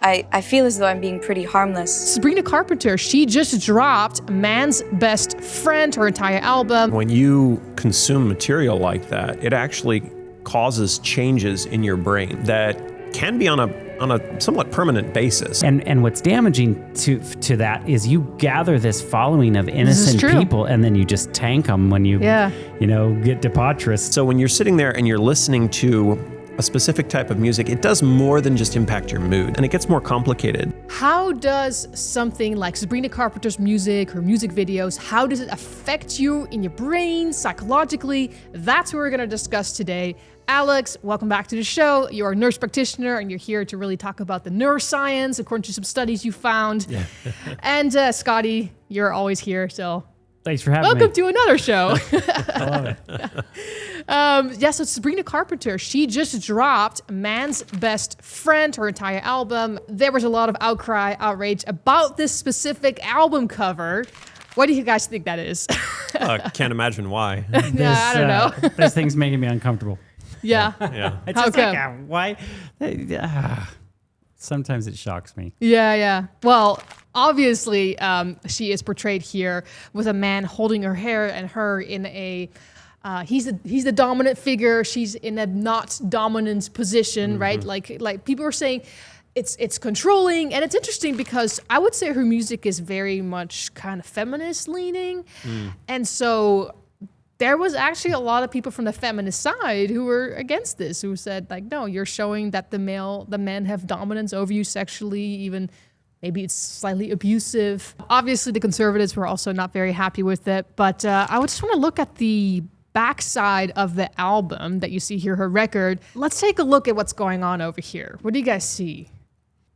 I feel as though I'm being pretty harmless. Sabrina Carpenter, she just dropped Man's Best Friend, her entire album. When you consume material like that, it actually causes changes in your brain that can be on a somewhat permanent basis. And what's damaging to that is you gather this following of innocent people, and then you just tank them when you get debaucherous. So when you're sitting there and you're listening to a specific type of music, it does more than just impact your mood, and it gets more complicated. How does something like Sabrina Carpenter's music, her music videos, how does it affect you in your brain, psychologically? That's what we're gonna discuss today. Alex, welcome back to the show. You're a nurse practitioner and you're here to really talk about the neuroscience according to some studies you found. Yeah. And Scotty, you're always here, so thanks for having me. Welcome to another show. I love it. So Sabrina Carpenter, she just dropped Man's Best Friend, her entire album. There was a lot of outcry, outrage about this specific album cover. What do you guys think that is? Can't imagine why. I don't know. This thing's making me uncomfortable. Yeah. Yeah. It's just why? Sometimes it shocks me. Yeah. Well, obviously, she is portrayed here with a man holding her hair and her in a, he's the dominant figure. She's in a not dominant position, right? Like people are saying it's controlling, and it's interesting because I would say her music is very much kind of feminist leaning. And so there was actually a lot of people from the feminist side who were against this, who said like, no, you're showing that the men have dominance over you sexually, even maybe it's slightly abusive. Obviously the conservatives were also not very happy with it, but I would just want to look at the backside of the album that you see here, her record. Let's take a look at what's going on over here. What do you guys see?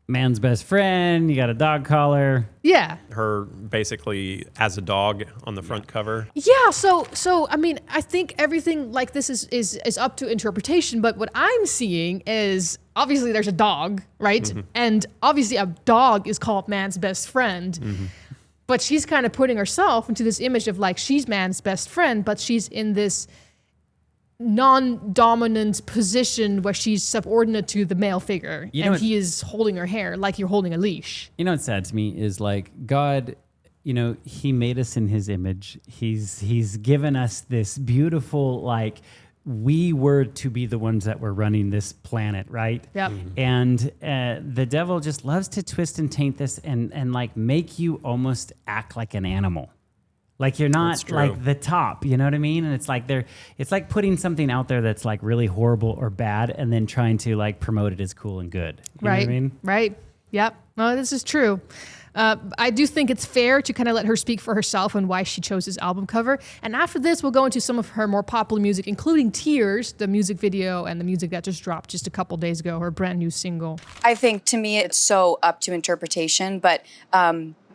Man's best friend, you got a dog collar. Yeah. Her basically as a dog on the front cover. Yeah, so I mean, I think everything like this is up to interpretation, but what I'm seeing is obviously there's a dog, right? And obviously a dog is called man's best friend. But she's kind of putting herself into this image of like she's man's best friend, but she's in this non-dominant position where she's subordinate to the male figure, and he is holding her hair like you're holding a leash. You know what's sad to me is like God, he made us in his image. He's given us this beautiful, like, we were to be the ones that were running this planet, right? Yep. And the devil just loves to twist and taint this and like make you almost act like an animal. Like you're not like the top, you know what I mean? And it's like putting something out there that's like really horrible or bad and then trying to like promote it as cool and good. You know what I mean? Right. Yep. No, this is true. I do think it's fair to kind of let her speak for herself and why she chose this album cover. And after this, we'll go into some of her more popular music, including Tears, the music video, and the music that just dropped just a couple days ago, her brand new single. I think to me it's so up to interpretation, but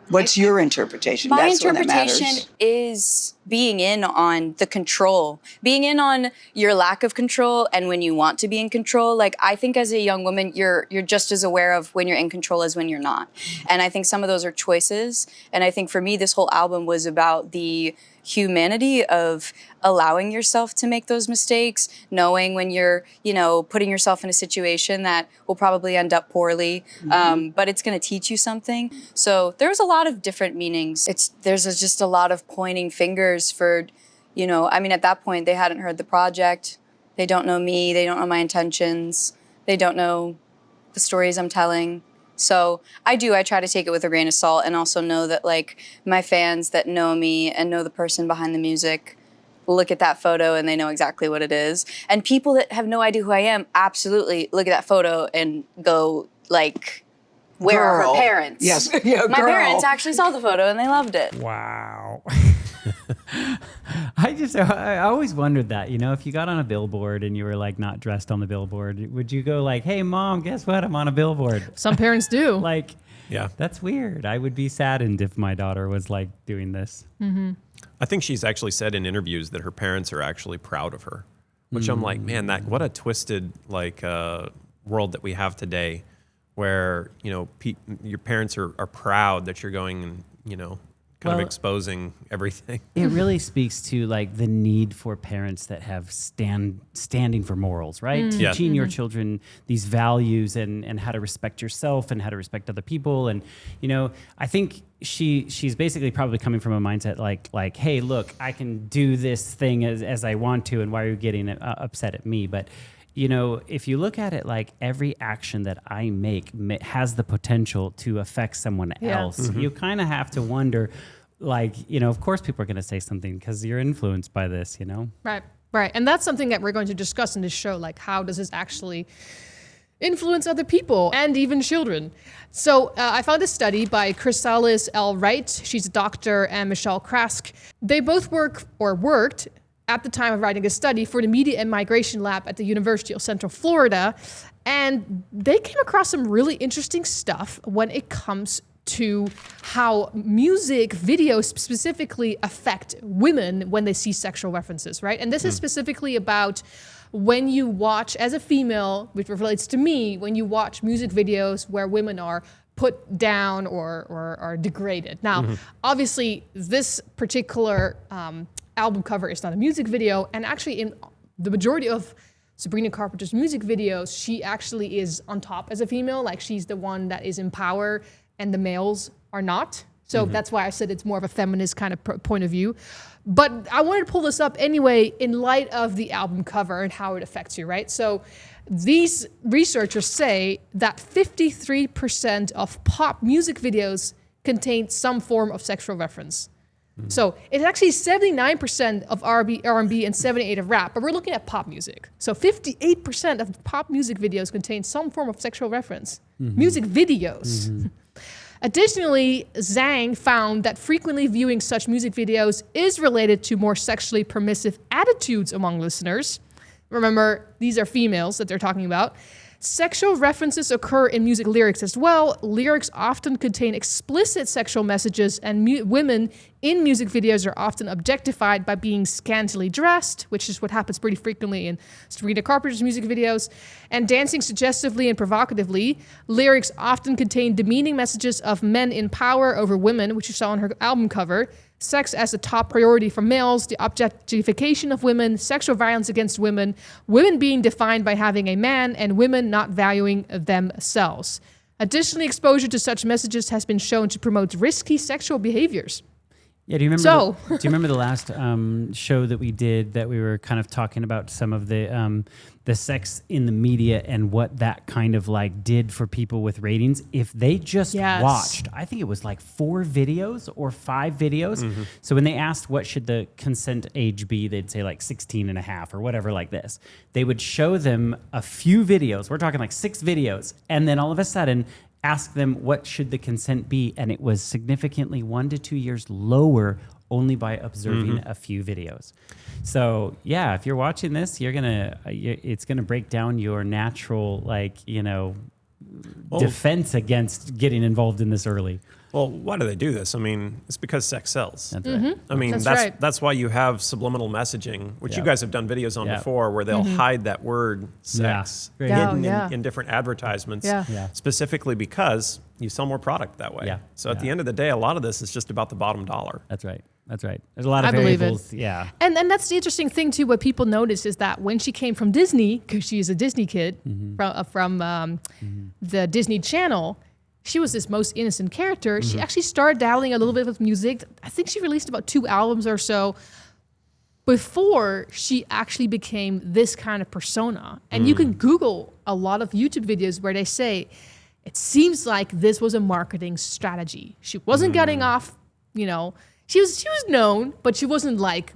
what's your interpretation? My That's interpretation is being in on the control, being in on your lack of control and when you want to be in control. Like, I think as a young woman, you're just as aware of when you're in control as when you're not. And I think some of those are choices. And I think for me, this whole album was about the humanity of allowing yourself to make those mistakes, knowing when you're, putting yourself in a situation that will probably end up poorly, but it's going to teach you something. So there's a lot of different meanings. There's just a lot of pointing fingers for, at that point they hadn't heard the project. They don't know me. They don't know my intentions. They don't know the stories I'm telling. So I try to take it with a grain of salt and also know that like my fans that know me and know the person behind the music look at that photo and they know exactly what it is. And people that have no idea who I am absolutely look at that photo and go like, where are her parents? Yes. My parents actually saw the photo and they loved it. Wow. I always wondered that, if you got on a billboard and you were like not dressed on the billboard, would you go like, hey mom, guess what? I'm on a billboard. Some parents do. Like, yeah, that's weird. I would be saddened if my daughter was like doing this. I think she's actually said in interviews that her parents are actually proud of her, which I'm like, man, what a twisted world that we have today where, your parents are proud that you're going and, kind of exposing everything. It really speaks to like the need for parents that have standing for morals, right? Yeah. Teaching your children these values and how to respect yourself and how to respect other people. And, you know, I think she's basically probably coming from a mindset like, hey, look, I can do this thing as I want to, and why are you getting upset at me? But you know, if you look at it like every action that I make has the potential to affect someone else, you kind of have to wonder, like, you know, of course people are going to say something because you're influenced by this, you know? Right. And that's something that we're going to discuss in this show. Like, how does this actually influence other people and even children? So I found a study by Chrysalis L. Wright. She's a doctor, and 𝒕𝒊𝒔𝒂. They both worked at the time of writing a study for the Media and Migration Lab at the University of Central Florida. And they came across some really interesting stuff when it comes to how music videos specifically affect women when they see sexual references, right? And this is specifically about when you watch, as a female, which relates to me, when you watch music videos where women are put down or are degraded. Now, obviously, this particular album cover is not a music video, and actually in the majority of Sabrina Carpenter's music videos, she actually is on top as a female, like she's the one that is in power and the males are not. So that's why I said it's more of a feminist kind of point of view. But I wanted to pull this up anyway in light of the album cover and how it affects you, right? So these researchers say that 53% of pop music videos contain some form of sexual reference. So it's actually 79% of R&B and 78% of rap, but we're looking at pop music. So 58% of pop music videos contain some form of sexual reference. Music videos. Additionally, Zhang found that frequently viewing such music videos is related to more sexually permissive attitudes among listeners. Remember, these are females that they're talking about. Sexual references occur in music lyrics as well. Lyrics often contain explicit sexual messages, and women in music videos are often objectified by being scantily dressed, which is what happens pretty frequently in Sabrina Carpenter's music videos, and dancing suggestively and provocatively. Lyrics often contain demeaning messages of men in power over women, which you saw on her album cover. Sex as a top priority for males, the objectification of women, sexual violence against women, women being defined by having a man, and women not valuing themselves. Additionally, exposure to such messages has been shown to promote risky sexual behaviors. Yeah, do you remember? Do you remember the last show that we did that we were kind of talking about some of the sex in the media and what that kind of like did for people with ratings? If they just watched, I think it was like 4 videos or 5 videos. So when they asked what should the consent age be, they'd say like 16 and a half or whatever like this. They would show them a few videos. We're talking like 6 videos. And then all of a sudden, ask them what should the consent be, and it was significantly 1 to 2 years lower only by observing a few videos. So yeah, if you're watching this, it's gonna break down your natural defense against getting involved in this early. Well, why do they do this? I mean, it's because sex sells. That's right. I mean, that's why you have subliminal messaging, which you guys have done videos on before, where they'll hide that word sex hidden in different advertisements, specifically because you sell more product that way. So at the end of the day, a lot of this is just about the bottom dollar. That's right. There's a lot of variables. Yeah. And that's the interesting thing too. What people notice is that when she came from Disney, because she's a Disney kid from the Disney Channel, she was this most innocent character. She actually started dabbling a little bit with music. I think she released about 2 albums or so before she actually became this kind of persona. And you can Google a lot of YouTube videos where they say, it seems like this was a marketing strategy. She wasn't getting off, she was known, but she wasn't like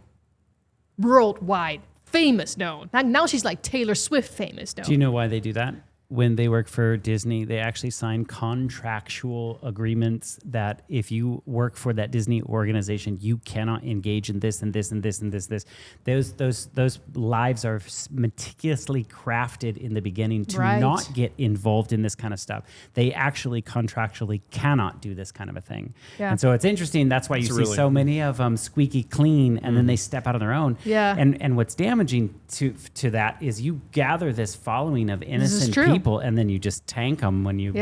worldwide famous known. Now she's like Taylor Swift famous known. Do you know why they do that? When they work for Disney, they actually sign contractual agreements that if you work for that Disney organization, you cannot engage in this and this and this and this. Those lives are meticulously crafted in the beginning to not get involved in this kind of stuff. They actually contractually cannot do this kind of a thing. Yeah. And so it's interesting. That's why you see so many of them squeaky clean, and then they step out on their own. Yeah. And what's damaging to that is you gather this following of innocent people people, and then you just tank them when you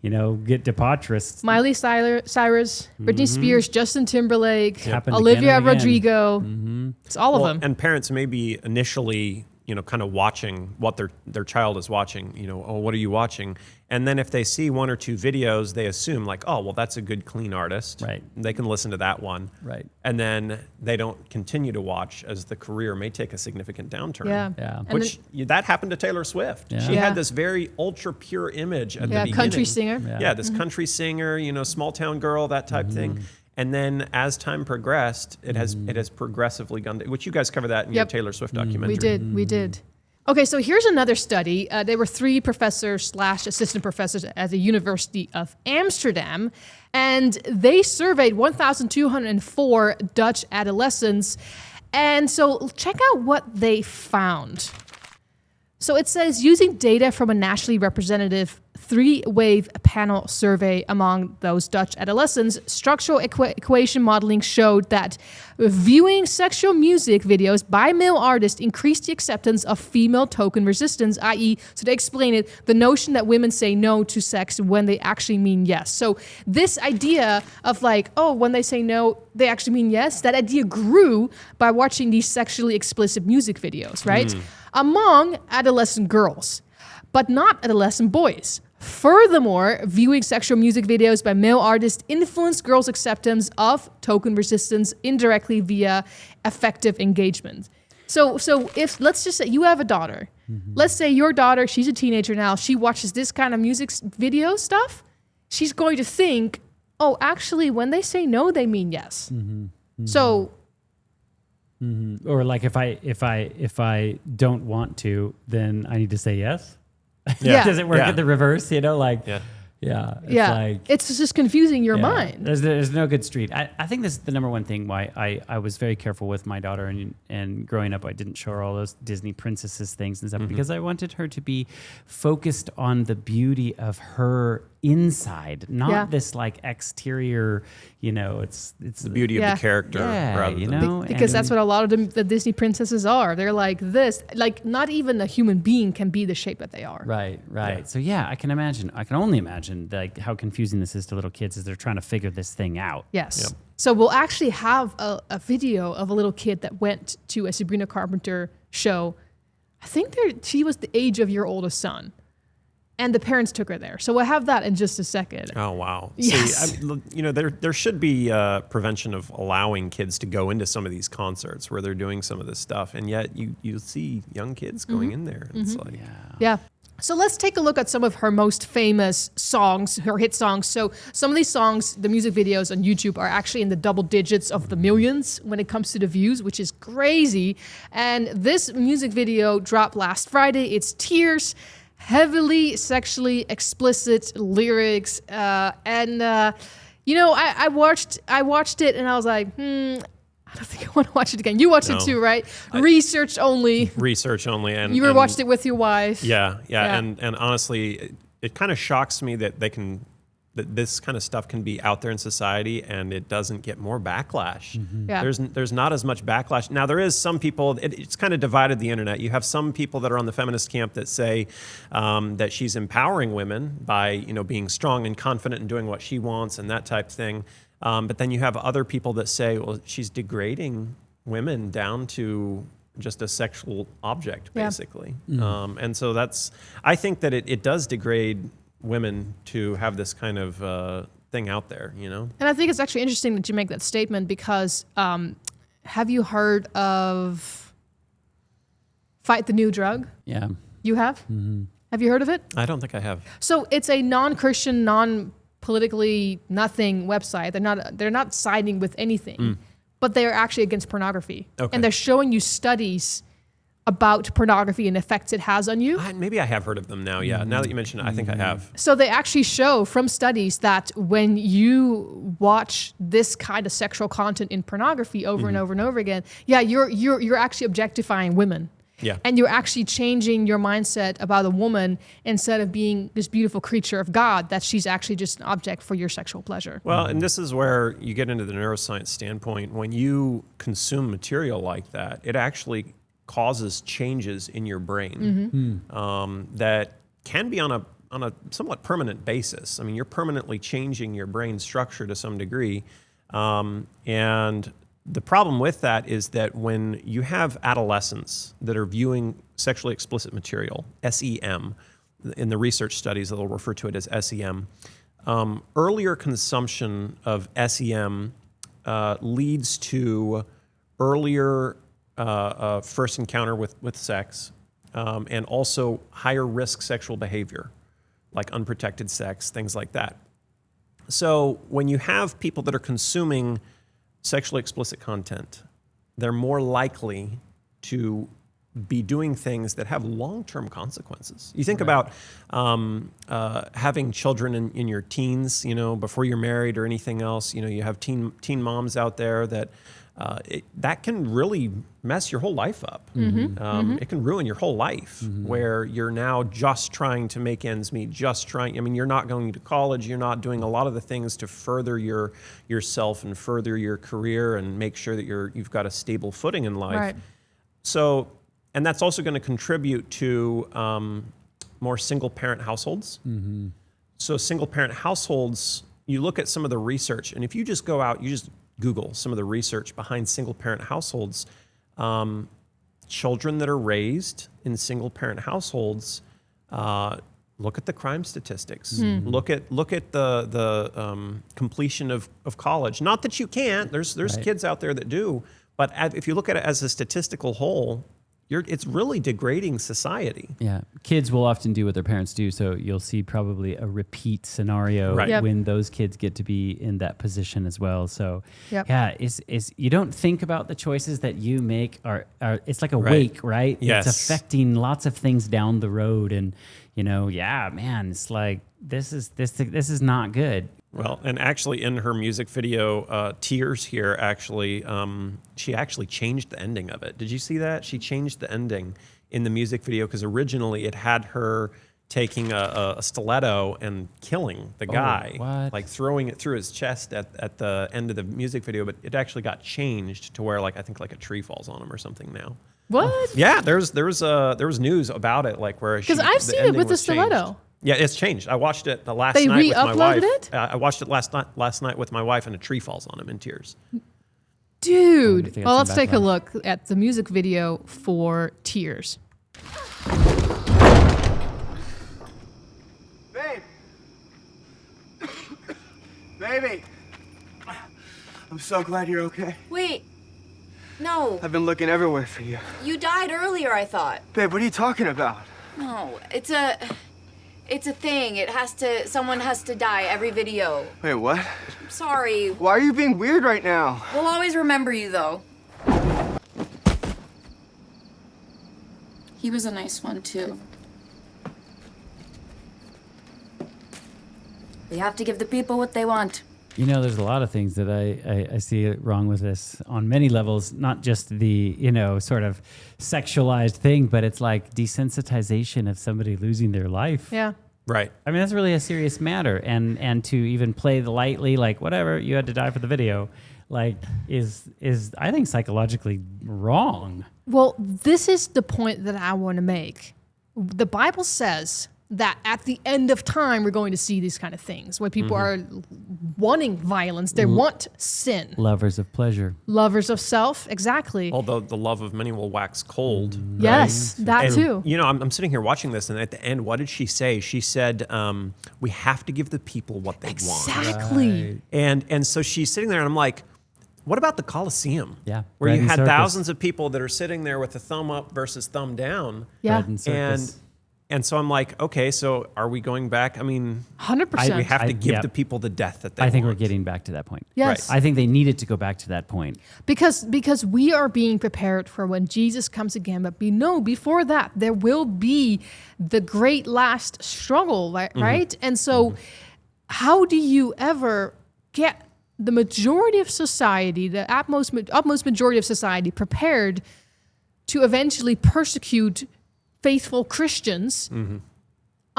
you know, get 𝒕𝒊𝒔𝒂𝒆. Miley Cyrus, Britney Spears, Justin Timberlake, Happened Olivia again and again. Rodrigo. It's all of them. And parents may be initially, you know, kind of watching what their child is watching, you know, oh, what are you watching? And then if they see one or two videos, they assume like, oh, well, that's a good, clean artist. Right. They can listen to that one. Right. And then they don't continue to watch as the career may take a significant downturn. Yeah. Yeah. Which that happened to Taylor Swift. Yeah. She Yeah. had this very ultra pure image at the beginning. Country singer. Yeah, this country singer, you know, small town girl, that type thing. And then as time progressed, it has progressively gone, which you guys cover that in your Taylor Swift documentary. We did. Okay, so here's another study. There were 3 professors / assistant professors at the University of Amsterdam, and they surveyed 1,204 Dutch adolescents. And so check out what they found. So it says, using data from a nationally representative 3-wave panel survey among those Dutch adolescents, structural equation modeling showed that viewing sexual music videos by male artists increased the acceptance of female token resistance, i.e., so they explain it, the notion that women say no to sex when they actually mean yes. So this idea of like, oh, when they say no, they actually mean yes, that idea grew by watching these sexually explicit music videos, right? Among adolescent girls, but not adolescent boys. Furthermore, viewing sexual music videos by male artists influenced girls' acceptance of token resistance indirectly via affective engagement. So if, let's just say you have a daughter. Let's say your daughter, she's a teenager now, she watches this kind of music video stuff. She's going to think, oh, actually, when they say no, they mean yes. So... Or like if I don't want to, then I need to say yes. Yeah. Does it work at the reverse? You know, like it's just confusing your mind. There's no good street. I think this is the number one thing why I was very careful with my daughter, and growing up I didn't show her all those Disney princesses things and stuff because I wanted her to be focused on the beauty of her inside, not this like exterior, you know, it's the beauty of the character rather you than know, because that's what a lot of the Disney princesses are. They're like this, like not even a human being can be the shape that they are. Right. So I can only imagine like how confusing this is to little kids as they're trying to figure this thing out. Yes. So we'll actually have a video of a little kid that went to a Sabrina Carpenter show. I think she was the age of your oldest son. And the parents took her there. So we'll have that in just a second. Oh, wow. Yes. See, you know, there should be prevention of allowing kids to go into some of these concerts where they're doing some of this stuff. And yet you see young kids going in there. And it's like... Yeah. So let's take a look at some of her most famous songs, her hit songs. So some of these songs, the music videos on YouTube are actually in the double digits of the millions when it comes to the views, which is crazy. And this music video dropped last Friday. It's Tears. Heavily sexually explicit lyrics, and you know, I watched it and I was like, I don't think I want to watch it again. You watched it too, right? Research only, and you watched it with your wife. Yeah. And honestly, it kind of shocks me that that this kind of stuff can be out there in society and it doesn't get more backlash. Yeah. There's not as much backlash. Now there is some people, it's kind of divided the internet. You have some people that are on the feminist camp that say that she's empowering women by, you know, being strong and confident and doing what she wants and that type of thing. But then you have other people that say, well, she's degrading women down to just a sexual object, basically. And so I think that it does degrade women to have this kind of thing out there, you know? And I think it's actually interesting that you make that statement because have you heard of Fight the New Drug? Yeah. You have? Have you heard of it? I don't think I have. So it's a non-Christian, non-politically nothing website. They're not siding with anything, but they are actually against pornography. Okay. And they're showing you studies about pornography and effects it has on you. Maybe I have heard of them now, yeah. Now that you mention it, I think I have. So they actually show from studies that when you watch this kind of sexual content in pornography over and over and over again, you're actually objectifying women. Yeah. And you're actually changing your mindset about a woman instead of being this beautiful creature of God, that she's actually just an object for your sexual pleasure. Well, and this is where you get into the neuroscience standpoint. When you consume material like that, it actually causes changes in your brain that can be on a somewhat permanent basis. I mean, you're permanently changing your brain structure to some degree. And the problem with that is that when you have adolescents that are viewing sexually explicit material, SEM, in the research studies they'll refer to it as SEM, earlier consumption of SEM leads to earlier first encounter with sex, and also higher risk sexual behavior, like unprotected sex, things like that. So when you have people that are consuming sexually explicit content, they're more likely to be doing things that have long-term consequences. You think about having children in your teens, before you're married or anything else. You have teen moms out there that that can really mess your whole life up. It can ruin your whole life, where you're now just trying to make ends meet, you're not going to college, you're not doing a lot of the things to further yourself and further your career and make sure that you've got a stable footing in life. Right. So, and that's also going to contribute to more single-parent households. So single-parent households, you look at some of the research, and if you just go out, you just Google some of the research behind single-parent households, children that are raised in single-parent households, look at the crime statistics. Look at the completion of college. Not that you can't. There's kids out there that do, but if you look at it as a statistical whole, it's really degrading society. Yeah, kids will often do what their parents do, so you'll see probably a repeat scenario when those kids get to be in that position as well. So yeah, is you don't think about the choices that you make are it's like a wake, right? Yes. It's affecting lots of things down the road, and man, it's like this is not good. Well, and actually in her music video, Tears here, she actually changed the ending of it. Did you see that? She changed the ending in the music video because originally it had her taking a stiletto and killing the guy, like throwing it through his chest at the end of the music video, but it actually got changed to where I think a tree falls on him or something now. What? Yeah, there was news about it, where because I've seen it with the stiletto. Changed. Yeah, it's changed. I watched it last night with my wife. They re-uploaded it? I watched it last night with my wife, and a tree falls on him in tears. Dude. Well, let's take a look at the music video for Tears. Babe. Baby. I'm so glad you're okay. Wait. No. I've been looking everywhere for you. You died earlier, I thought. Babe, what are you talking about? No, it's a thing. Someone has to die every video. Wait, what? I'm sorry. Why are you being weird right now? We'll always remember you, though. He was a nice one, too. We have to give the people what they want. There's a lot of things that I see wrong with this on many levels, not just the, sort of sexualized thing, but it's like desensitization of somebody losing their life. Yeah. Right. I mean, that's really a serious matter. And to even play the lightly, like, whatever, you had to die for the video, is I think psychologically wrong. Well, this is the point that I want to make. The Bible says that at the end of time, we're going to see these kind of things where people are wanting violence. They want sin. Lovers of pleasure. Lovers of self. Exactly. Although the love of many will wax cold. Yes, that too. I'm sitting here watching this, and at the end, what did she say? She said, we have to give the people what they want. Exactly. Right. And so she's sitting there, and I'm like, what about the Colosseum? Yeah. Where you had thousands of people that are sitting there with a thumb up versus thumb down. Yeah. And so I'm like, okay, so are we going back? I mean, 100%. We have to give the people the death that they want. I think we're getting back to that point. Yes. Right. I think they needed to go back to that point. Because we are being prepared for when Jesus comes again. But before that, there will be the great last struggle, right? And so how do you ever get the majority of society, the utmost majority of society prepared to eventually persecute faithful Christians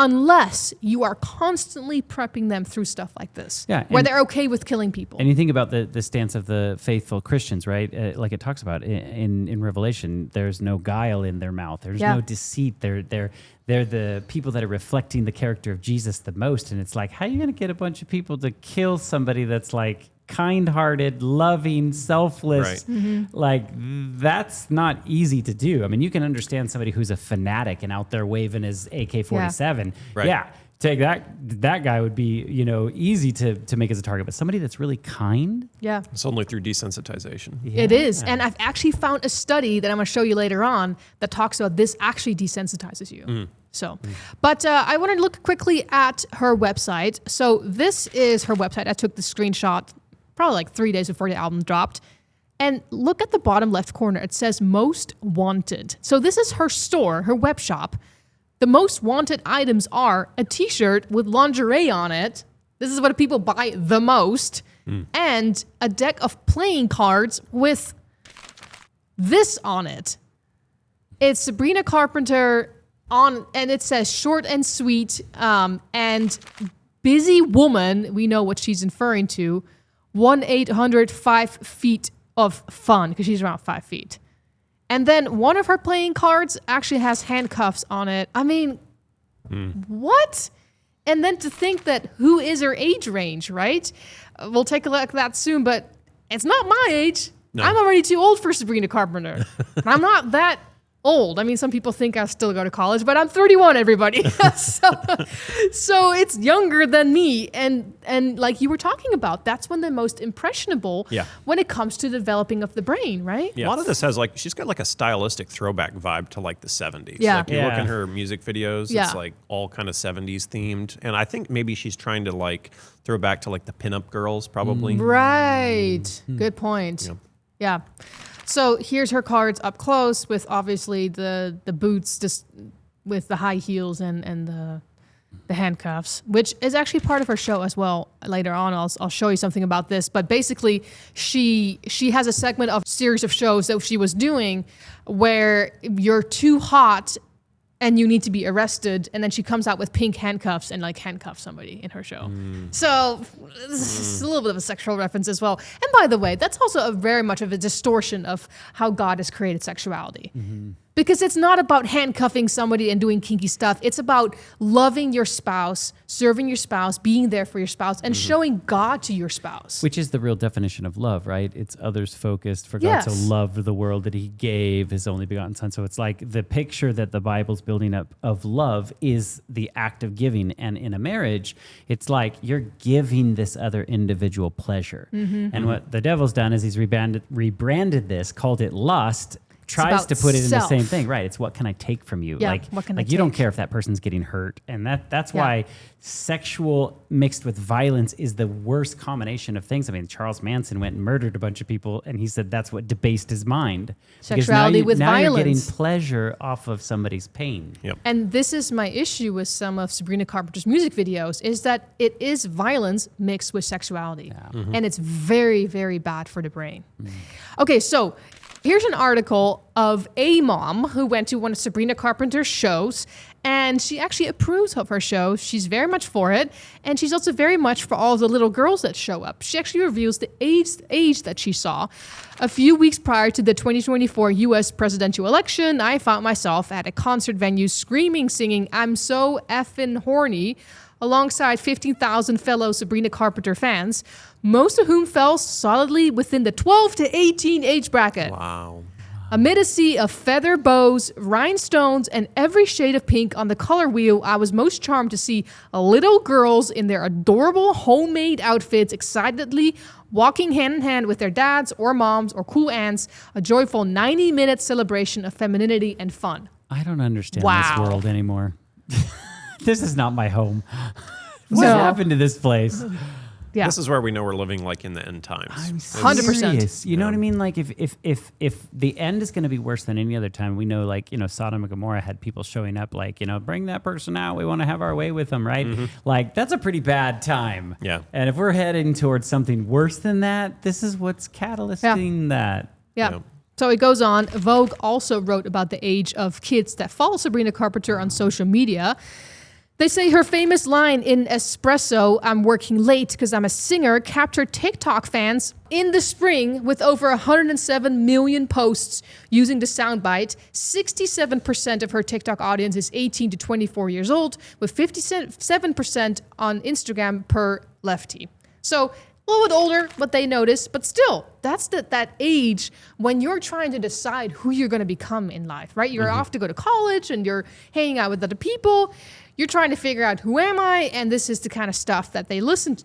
unless you are constantly prepping them through stuff like this, where they're okay with killing people. And you think about the stance of the faithful Christians, right? Like it talks about in Revelation, there's no guile in their mouth. There's no deceit. They're the people that are reflecting the character of Jesus the most. And it's like, how are you going to get a bunch of people to kill somebody that's like kind-hearted, loving, selfless? Like, that's not easy to do. I mean, you can understand somebody who's a fanatic and out there waving his AK-47. Take that guy would be, easy to make as a target. But somebody that's really kind? Yeah. It's only through desensitization. It is. And I've actually found a study that I'm going to show you later on that talks about this actually desensitizes you. But I want to look quickly at her website. So this is her website. I took the screenshot probably like 3 days before the album dropped. And look at the bottom left corner. It says most wanted. So this is her store, her web shop. The most wanted items are a t-shirt with lingerie on it. This is what people buy the most. And a deck of playing cards with this on it. It's Sabrina Carpenter and it says short and sweet, and busy woman. We know what she's referring to. 1-800-5 feet of fun, because she's around 5 feet. And then one of her playing cards actually has handcuffs on it. I mean, what? And then to think that who is her age range, right? We'll take a look at that soon, but it's not my age. No. I'm already too old for Sabrina Carpenter. I'm not that old. I mean, some people think I still go to college, but I'm 31, everybody. so it's younger than me. And like you were talking about, that's when they're most impressionable when it comes to developing of the brain, right? Yeah. A lot of this has she's got like a stylistic throwback vibe to like the 70s. Yeah. Like you look in her music videos, it's like all kind of 70s themed. And I think maybe she's trying to like throw back to like the pinup girls probably. Right. Good point. Yeah. So here's her cards up close with obviously the boots, just with the high heels and the handcuffs, which is actually part of her show as well. Later on, I'll show you something about this. But basically, she has a segment of series of shows that she was doing where you're too hot and you need to be arrested, and then she comes out with pink handcuffs and like handcuffs somebody in her show. So this is a little bit of a sexual reference as well. And by the way, that's also very much of a distortion of how God has created sexuality. Because it's not about handcuffing somebody and doing kinky stuff. It's about loving your spouse, serving your spouse, being there for your spouse, and showing God to your spouse. Which is the real definition of love, right? It's others focused. For God so loved the world that he gave his only begotten son. So it's like the picture that the Bible's building up of love is the act of giving. And in a marriage, it's like you're giving this other individual pleasure. And what the devil's done is he's rebranded this, called it lust, tries to put it in the same thing, right? It's what can I take from you? Yeah, like, what can I you take? don't care if that person's getting hurt, and that's why sexual mixed with violence is the worst combination of things. I mean, Charles Manson went and murdered a bunch of people, and he said that's what debased his mind. Sexuality with now violence. You're getting pleasure off of somebody's pain. And this is my issue with some of Sabrina Carpenter's music videos, is that it is violence mixed with sexuality, and it's very, very bad for the brain. Okay, so here's an article of a mom who went to one of Sabrina Carpenter's shows, and she actually approves of her show. She's very much for it, and she's also very much for all of the little girls that show up. She actually reveals the age that she saw. A few weeks prior to the 2024 U.S. presidential election, I found myself at a concert venue screaming, singing, "I'm so effing horny," alongside 15,000 fellow Sabrina Carpenter fans, most of whom fell solidly within the 12 to 18 age bracket. Wow. Amid a sea of feather bows, rhinestones, and every shade of pink on the color wheel, I was most charmed to see little girls in their adorable homemade outfits excitedly walking hand in hand with their dads or moms or cool aunts, a joyful 90-minute celebration of femininity and fun. I don't understand this world anymore. This is not my home. What happened to this place? Yeah. This is where we know we're living like in the end times. I'm 100%. You know what I mean? Like if the end is going to be worse than any other time, we know like, Sodom and Gomorrah had people showing up like, bring that person out. We want to have our way with them, right? Like that's a pretty bad time. Yeah. And if we're heading towards something worse than that, this is what's catalyzing that. Yeah. So it goes on. Vogue also wrote about the age of kids that follow Sabrina Carpenter on social media. They say her famous line in Espresso, "I'm working late because I'm a singer," captured TikTok fans in the spring with over 107 million posts using the soundbite. 67% of her TikTok audience is 18 to 24 years old, with 57% on Instagram per lefty. So a little bit older, but they notice. But still, that's that age when you're trying to decide who you're going to become in life, right? You're off to go to college and you're hanging out with other people. You're trying to figure out, who am I? And this is the kind of stuff that they listen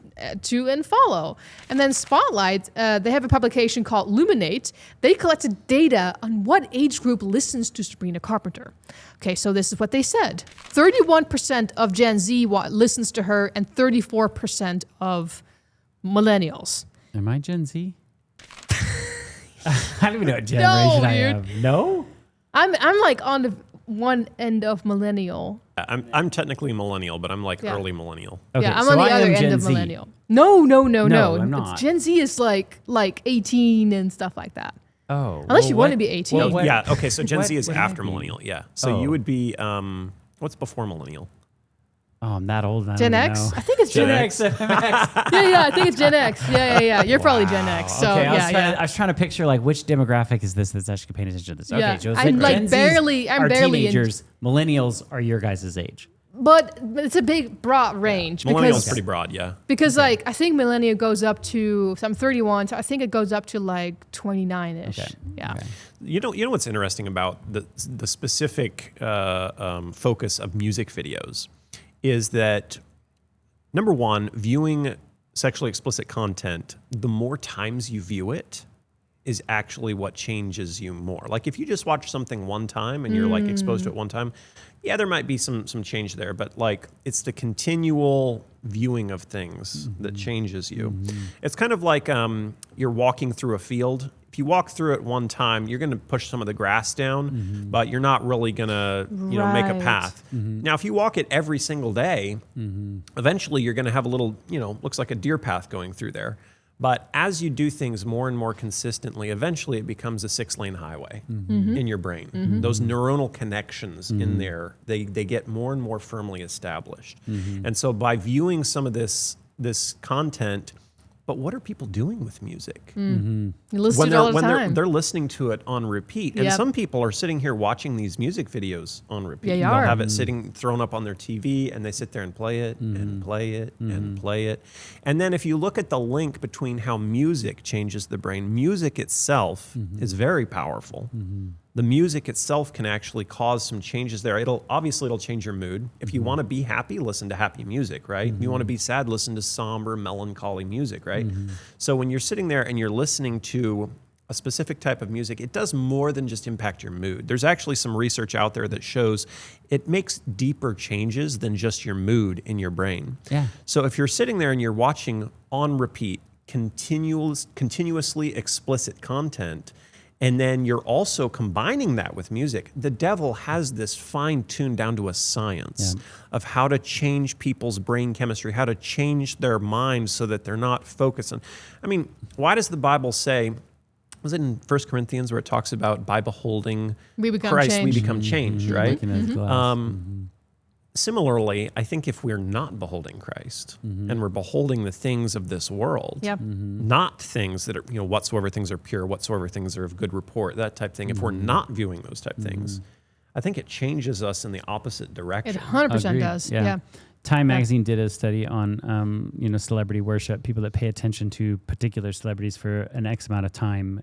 to and follow. And then Spotlight, they have a publication called Luminate. They collected data on what age group listens to Sabrina Carpenter. Okay, so this is what they said. 31% of Gen Z listens to her and 34% of millennials. Am I Gen Z? I don't even know what generation I am. No? I'm like on the one end of millennial. I'm technically millennial, but I'm like early millennial. Okay, yeah, I'm on the other end of millennial. No. I'm not. It's Gen Z is like 18 and stuff like that. Oh. Unless you want to be 18. Well, yeah, okay, so Gen Z is after millennial, yeah. So you would be, what's before millennial? Oh, I'm that old. Gen X? Know. I think it's Gen X. yeah, I think it's Gen X. Yeah. You're probably Gen X. So okay, I was trying to picture like which demographic is this that's actually paying attention to this. Yeah. Okay, Joe, I'm like barely teenagers. Millennials are your guys' age. But it's a big, broad range. Millennial's pretty broad, yeah. Because like I think millennial goes up to, so I'm 31, so I think it goes up to like 29-ish. Okay. Yeah. Okay. You know what's interesting about the specific focus of music videos is that, number one, viewing sexually explicit content, the more times you view it is actually what changes you more. Like if you just watch something one time and you're like exposed to it one time, yeah, there might be some change there, but like it's the continual viewing of things that changes you. It's kind of like you're walking through a field. If you walk through it one time, you're going to push some of the grass down, but you're not really going to, make a path. Now, if you walk it every single day, eventually you're going to have a little, looks like a deer path going through there. But as you do things more and more consistently, eventually it becomes a 6-lane highway in your brain. Those neuronal connections in there, they get more and more firmly established. And so by viewing some of this content, but what are people doing with music? You listen to it all the time. They're listening to it on repeat. And some people are sitting here watching these music videos on repeat. Yeah, They'll have it thrown up on their TV and they sit there and play it and play it and play it. And then if you look at the link between how music changes the brain, music itself is very powerful. The music itself can actually cause some changes there. It'll change your mood. If you want to be happy, listen to happy music, right? If you want to be sad, listen to somber, melancholy music, right? So when you're sitting there and you're listening to a specific type of music, it does more than just impact your mood. There's actually some research out there that shows it makes deeper changes than just your mood in your brain. Yeah. So if you're sitting there and you're watching on repeat, continuously explicit content, and then you're also combining that with music, the devil has this fine-tuned down to a science of how to change people's brain chemistry, how to change their minds so that they're not focused on. I mean, why does the Bible say, was it in 1 Corinthians where it talks about by beholding Christ, we become changed, right? Similarly, I think if we're not beholding Christ and we're beholding the things of this world, not things that are, whatsoever things are pure, whatsoever things are of good report, that type thing, if we're not viewing those type things, I think it changes us in the opposite direction. It 100% does. Yeah. Time magazine did a study on, celebrity worship, people that pay attention to particular celebrities for an X amount of time.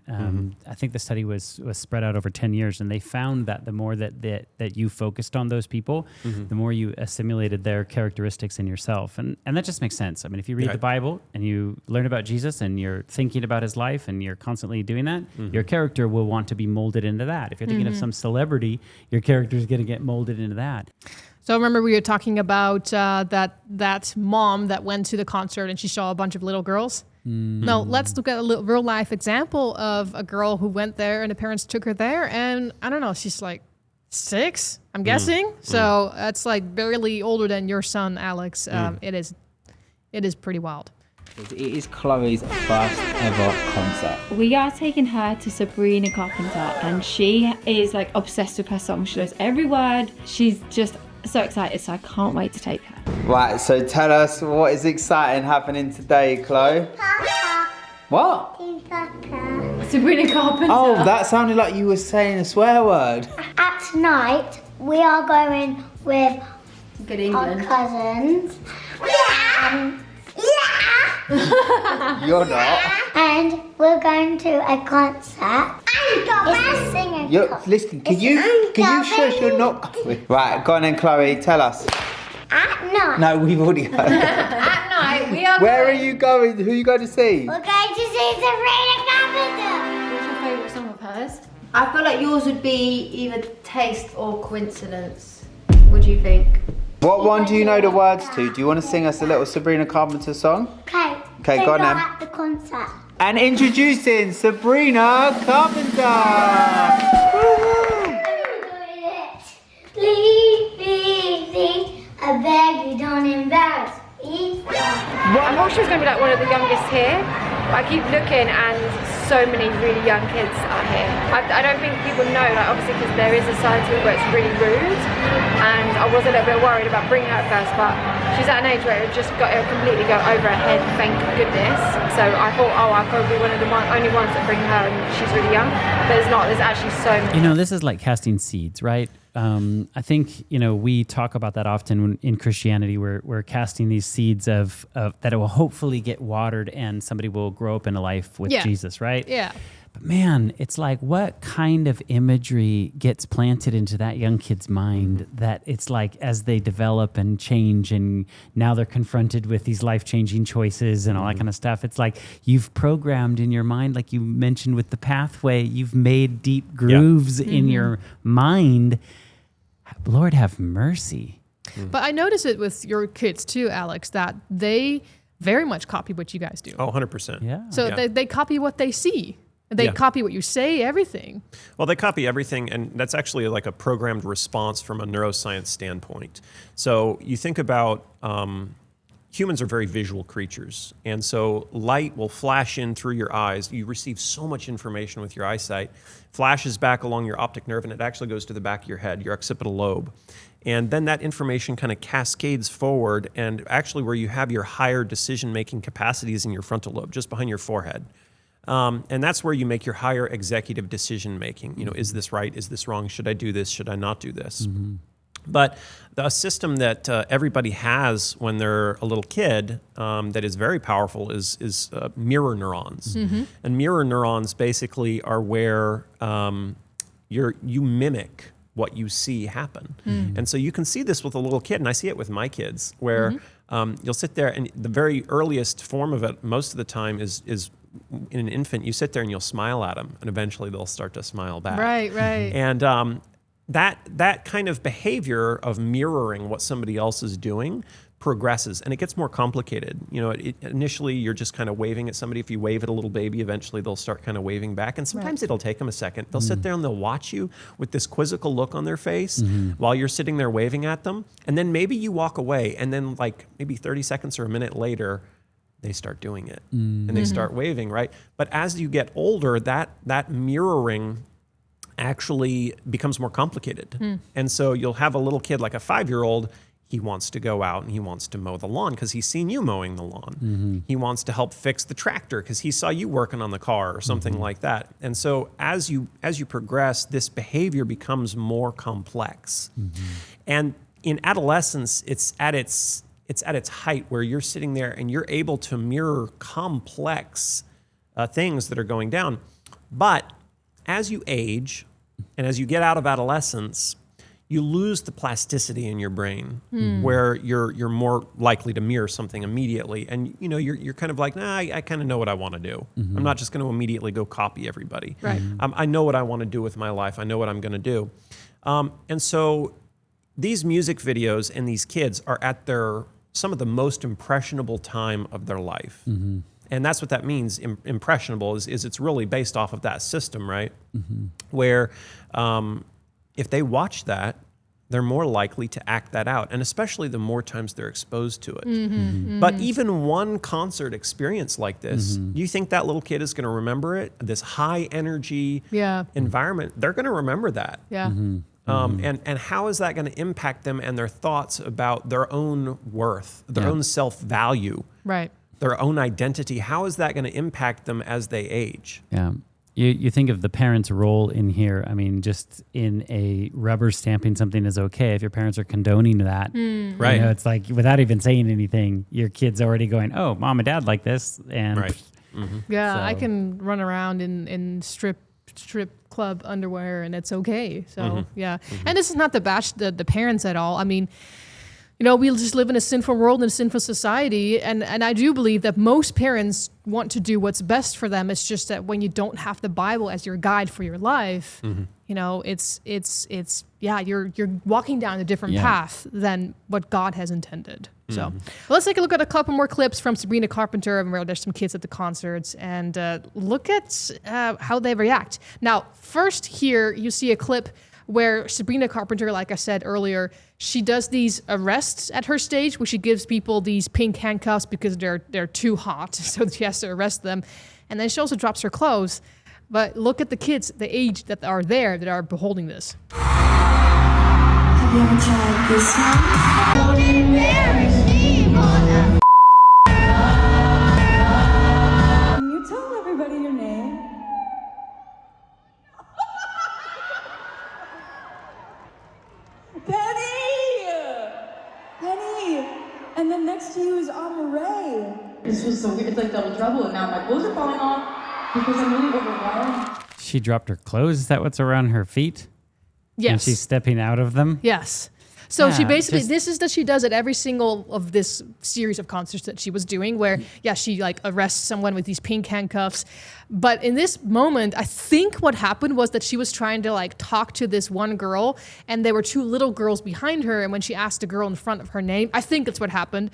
I think the study was spread out over 10 years, and they found that the more that you focused on those people, the more you assimilated their characteristics in yourself. And that just makes sense. I mean, if you read the Bible and you learn about Jesus and you're thinking about his life and you're constantly doing that, your character will want to be molded into that. If you're thinking of some celebrity, your character is going to get molded into that. So remember we were talking about that mom that went to the concert and she saw a bunch of little girls? Now let's look at a real life example of a girl who went there and the parents took her there, and I don't know, she's like 6, I'm guessing. So that's like barely older than your son, Alex. It is pretty wild. It is Chloe's first ever concert. We are taking her to Sabrina Carpenter, and she is like obsessed with her song. She knows every word. She's just so excited, so I can't wait to take her. Right, so tell us what is exciting happening today, Chloe? Papa. What? Papa. Sabrina Carpenter. Oh, that sounded like you were saying a swear word. At night, we are going with our England. cousins. Yeah. You're not. And we're going to a concert. It's a singer. Listen, can you shush? You're not. Right, go on then, Chloe. Tell us. At night. No, we've already heard. At night, we are Where are you going? Who are you going to see? We're going to see Sabrina Carpenter. What's your favourite song of hers? I feel like yours would be either taste or coincidence. What do you think? What one do you know the words to? Do you want to sing us a little Sabrina Carpenter song? Okay. Okay, so go on you're then. at the concert. And introducing Sabrina Carpenter. Please, I beg you, don't embarrass me. I thought she was going to be like one of the youngest here, but I keep looking and so many really young kids are here. I don't think people know, like obviously because there is a side to it where it's really rude, and I was a little bit worried about bringing her at first, but she's at an age where it'll completely go over her head, thank goodness. So I thought, oh, I'll probably be one of the only ones that bring her, and she's really young, but it's not. There's actually so many. You know, this is like casting seeds, right? I think, you know, we talk about that often in Christianity. We're casting these seeds of that it will hopefully get watered and somebody will grow up in a life with Jesus, right? Yeah. But man, it's like, what kind of imagery gets planted into that young kid's mind that it's like as they develop and change and now they're confronted with these life-changing choices and all that kind of stuff. It's like you've programmed in your mind, like you mentioned with the pathway, you've made deep grooves in your mind. Lord have mercy. But I notice it with your kids too, Alex, that they very much copy what you guys do. Oh, 100%. Yeah. So they copy what they see. They copy what you say, everything. Well, they copy everything, and that's actually like a programmed response from a neuroscience standpoint. So you think about humans are very visual creatures, and so light will flash in through your eyes. You receive so much information with your eyesight, flashes back along your optic nerve, and it actually goes to the back of your head, your occipital lobe. And then that information kind of cascades forward, and actually where you have your higher decision-making capacities in your frontal lobe, just behind your forehead. And that's where you make your higher executive decision making. You know, is this right? Is this wrong? Should I do this? Should I not do this? But the system that everybody has when they're a little kid that is very powerful is mirror neurons. And mirror neurons basically are where you mimic what you see happen. And so you can see this with a little kid, and I see it with my kids, where you'll sit there, and the very earliest form of it most of the time is in an infant. You sit there and you'll smile at them, and eventually they'll start to smile back. Right. And that kind of behavior of mirroring what somebody else is doing progresses, and it gets more complicated. You know, initially you're just kind of waving at somebody. If you wave at a little baby, eventually they'll start kind of waving back, and sometimes it'll take them a second. They'll sit there and they'll watch you with this quizzical look on their face while you're sitting there waving at them, and then maybe you walk away, and then like maybe 30 seconds or a minute later, they start doing it, and they start waving, right? But as you get older, that mirroring actually becomes more complicated. And so you'll have a little kid, like a 5-year-old, he wants to go out and he wants to mow the lawn because he's seen you mowing the lawn. He wants to help fix the tractor because he saw you working on the car or something like that. And so as you progress, this behavior becomes more complex. And in adolescence, it's at its height where you're sitting there and you're able to mirror complex things that are going down. But as you age and as you get out of adolescence, you lose the plasticity in your brain where you're more likely to mirror something immediately. And you know, you're kind of like, nah, I kind of know what I want to do. I'm not just going to immediately go copy everybody. Right. I know what I want to do with my life. I know what I'm going to do. And so these music videos and these kids are at some of the most impressionable time of their life. And that's what that means, impressionable, is it's really based off of that system, right? Where if they watch that, they're more likely to act that out, and especially the more times they're exposed to it. But even one concert experience like this, you think that little kid is going to remember it? This high energy environment, they're going to remember that. And how is that going to impact them and their thoughts about their own worth, their own self-value, right? Their own identity? How is that going to impact them as they age? Yeah. You think of the parents' role in here. I mean, just in a rubber stamping something is okay if your parents are condoning that. Right. You know, it's like without even saying anything, your kid's already going, "Oh, mom and dad like this," and yeah, so. I can run around in strip club underwear and it's okay. So and this is not to bash the parents at all. I mean, you know, we just live in a sinful world and a sinful society, and I do believe that most parents want to do what's best for them. It's just that when you don't have the Bible as your guide for your life, you know, it's you're walking down a different path than what God has intended. So let's take a look at a couple more clips from Sabrina Carpenter, where there's some kids at the concerts, and look at how they react. Now, first here you see a clip where Sabrina Carpenter, like I said earlier, she does these arrests at her stage where she gives people these pink handcuffs because they're too hot, so she has to arrest them. And then she also drops her clothes. But look at the kids, the age that are there that are beholding this. Have you ever tried this one? Can you tell everybody your name? Penny! And then next to you is Honor Ray. This was so weird. It's like double trouble, and now my clothes are falling off because I'm really overwhelmed. She dropped her clothes. Is that what's around her feet? Yes. And she's stepping out of them? Yes. So Yeah, she basically, this is that she does at every single of this series of concerts that she was doing where, she like arrests someone with these pink handcuffs. But in this moment, I think what happened was that she was trying to like talk to this one girl, and there were two little girls behind her. And when she asked the girl in front of her name, I think that's what happened.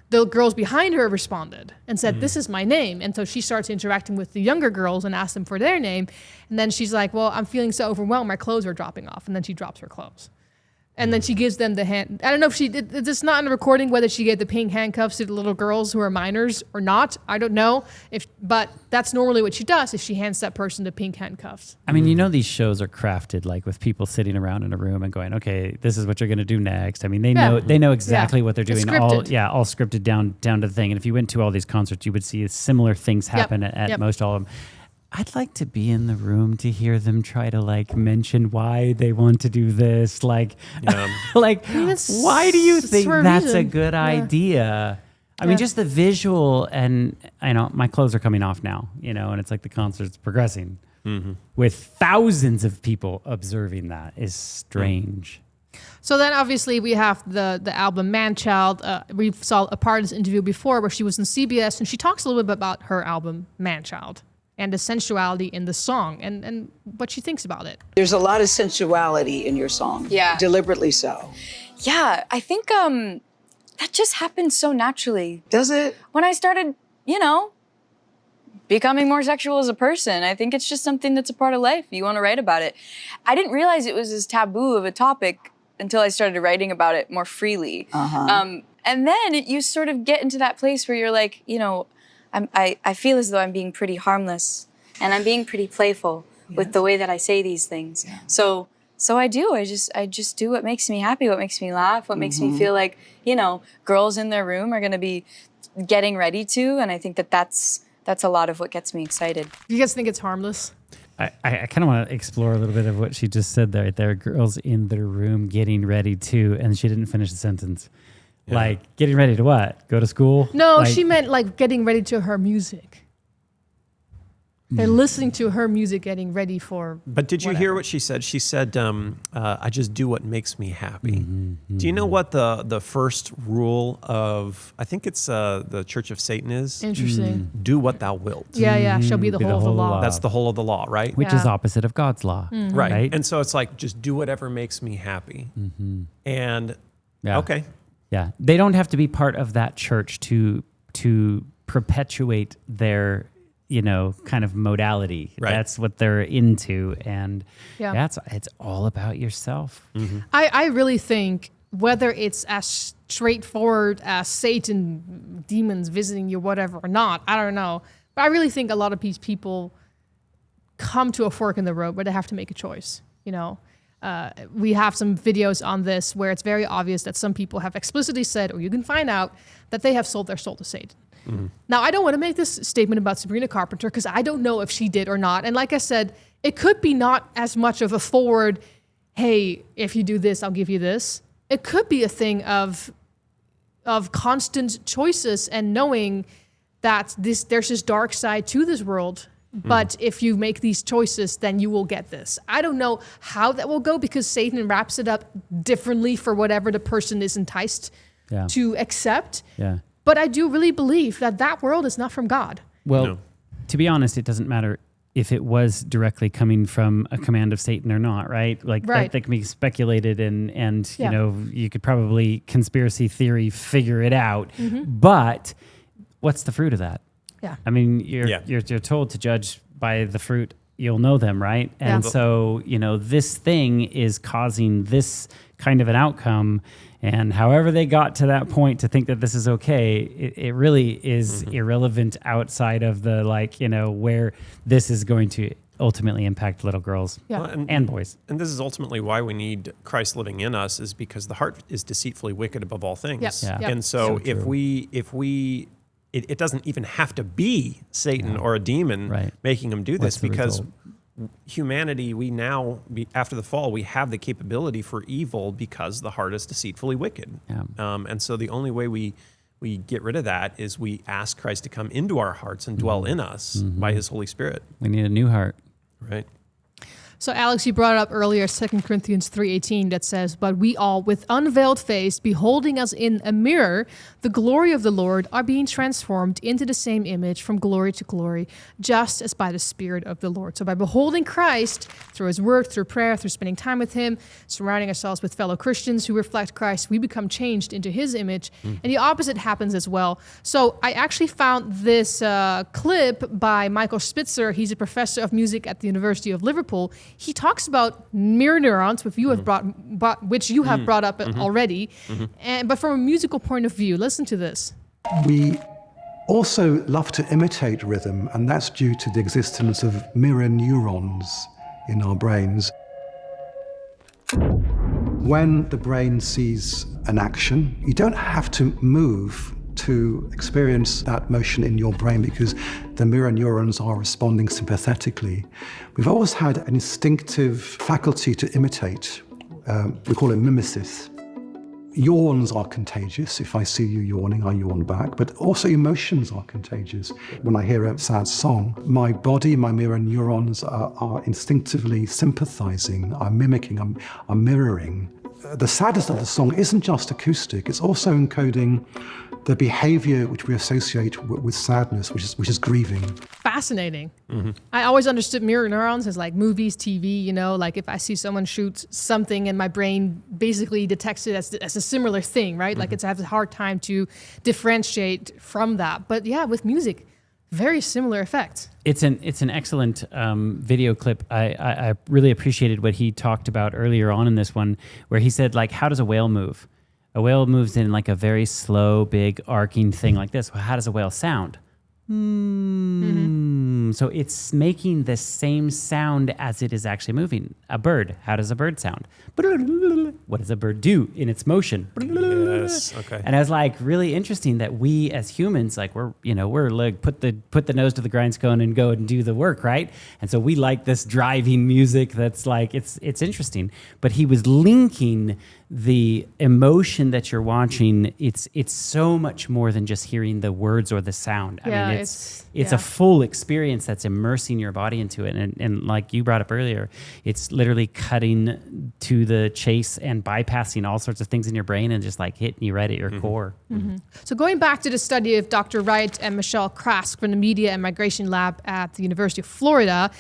The girls behind her responded and said, "This is my name." And so she starts interacting with the younger girls and asks them for their name. And then she's like, "Well, I'm feeling so overwhelmed. My clothes are dropping off." And then she drops her clothes. And then she gives them the hand. I don't know if she did. It's not in the recording whether she gave the pink handcuffs to the little girls who are minors or not. I don't know. But that's normally what she does if she hands that person the pink handcuffs. I mean, you know, these shows are crafted like with people sitting around in a room and going, "Okay, this is what you're going to do next." I mean, they know exactly what they're doing. It's scripted. All scripted down to the thing. And if you went to all these concerts, you would see similar things happen at most all of them. I'd like to be in the room to hear them try to like mention why they want to do this. Like, why do you think that's a good idea? I mean, just the visual, and I know my clothes are coming off now, you know, and it's like the concert's progressing with thousands of people observing that is strange. So then obviously we have the album Manchild. We saw a part of this interview before where she was in CBS and she talks a little bit about her album Manchild and the sensuality in the song and what she thinks about it. There's a lot of sensuality in your song. Yeah. Deliberately so. Yeah, I think that just happened so naturally. Does it? When I started, you know, becoming more sexual as a person, I think it's just something that's a part of life. You want to write about it. I didn't realize it was as taboo of a topic until I started writing about it more freely. And then you sort of get into that place where you're like, you know, I feel as though I'm being pretty harmless and I'm being pretty playful with the way that I say these things. Yeah. So I do. I just do what makes me happy, what makes me laugh, what makes me feel like, you know, girls in their room are going to be getting ready to. And I think that's a lot of what gets me excited. You guys think it's harmless? I kind of want to explore a little bit of what she just said there. There are girls in their room getting ready to, and she didn't finish the sentence. Yeah. Like, getting ready to what? Go to school? No, she meant like getting ready to her music. They're listening to her music, getting ready for But did you hear what she said? She said, I just do what makes me happy. Do you know what the first rule of, I think it's the Church of Satan is? Interesting. Do what thou wilt. Yeah, shall be the whole of the law. That's the whole of the law, right? Which is opposite of God's law. Right. And so it's like, just do whatever makes me happy. And, okay. Yeah. They don't have to be part of that church to perpetuate their, you know, kind of modality. Right. That's what they're into. And it's all about yourself. I really think whether it's as straightforward as Satan, demons visiting you, whatever, or not, I don't know. But I really think a lot of these people come to a fork in the road where they have to make a choice, you know. we have some videos on this where it's very obvious that some people have explicitly said, or you can find out, that they have sold their soul to Satan. Mm-hmm. Now, I don't want to make this statement about Sabrina Carpenter because I don't know if she did or not. And like I said, it could be not as much of a forward, hey, if you do this, I'll give you this. It could be a thing of constant choices and knowing that there's this dark side to this world. But if you make these choices, then you will get this. I don't know how that will go because Satan wraps it up differently for whatever the person is enticed to accept. Yeah. But I do really believe that world is not from God. Well, to be honest, it doesn't matter if it was directly coming from a command of Satan or not, right? Like that can be speculated and you know, you could probably conspiracy theory figure it out. Mm-hmm. But what's the fruit of that? Yeah. I mean, you're told to judge by the fruit, you'll know them, right? And so, you know, this thing is causing this kind of an outcome. And however they got to that point to think that this is okay, it really is irrelevant outside of the, like, you know, where this is going to ultimately impact little girls and boys. And this is ultimately why we need Christ living in us, is because the heart is deceitfully wicked above all things. Yep. Yeah. And so if we it doesn't even have to be Satan or a demon making him do this, because humanity, we now, after the fall, we have the capability for evil because the heart is deceitfully wicked. Yeah. And so the only way we get rid of that is we ask Christ to come into our hearts and dwell in us by his Holy Spirit. We need a new heart. Right. So Alex, you brought up earlier 2 Corinthians 3:18 that says, "But we all, with unveiled face, beholding as in a mirror the glory of the Lord, are being transformed into the same image from glory to glory, just as by the Spirit of the Lord." So by beholding Christ through his word, through prayer, through spending time with him, surrounding ourselves with fellow Christians who reflect Christ, we become changed into his image. And the opposite happens as well. So I actually found this clip by Michael Spitzer. He's a professor of music at the University of Liverpool. He talks about mirror neurons, which you have brought up already, but from a musical point of view. Listen to this. We also love to imitate rhythm, and that's due to the existence of mirror neurons in our brains. When the brain sees an action, you don't have to move to experience that motion in your brain because the mirror neurons are responding sympathetically. We've always had an instinctive faculty to imitate. We call it mimesis. Yawns are contagious. If I see you yawning, I yawn back. But also emotions are contagious. When I hear a sad song, my body, my mirror neurons are instinctively sympathizing, I'm mimicking, I'm mirroring. The saddest of the song isn't just acoustic, it's also encoding the behavior which we associate with sadness, which is grieving. Fascinating. I always understood mirror neurons as like movies, TV, you know, like if I see someone shoot something and my brain basically detects it as a similar thing, right? Like I have a hard time to differentiate from that. But yeah, with music, very similar effect. It's an excellent video clip. I really appreciated what he talked about earlier on in this one, where he said, like, how does a whale move? A whale moves in like a very slow, big, arcing thing like this. Well, how does a whale sound? So it's making the same sound as it is actually moving. A bird, how does a bird sound? What does a bird do in its motion? Yes, okay. And I was like, really interesting that we as humans, like we're like put the nose to the grindstone and go and do the work, right? And so we like this driving music that's like, it's interesting. But he was linking the emotion that you're watching. It's so much more than just hearing the words or the sound. I mean, it's a full experience that's immersing your body into it. And like you brought up earlier, it's literally cutting to the chase and bypassing all sorts of things in your brain and just like hitting you right at your core. So going back to the study of Dr. Wright and Michelle Krask from the Media and Migration Lab at the University of Florida,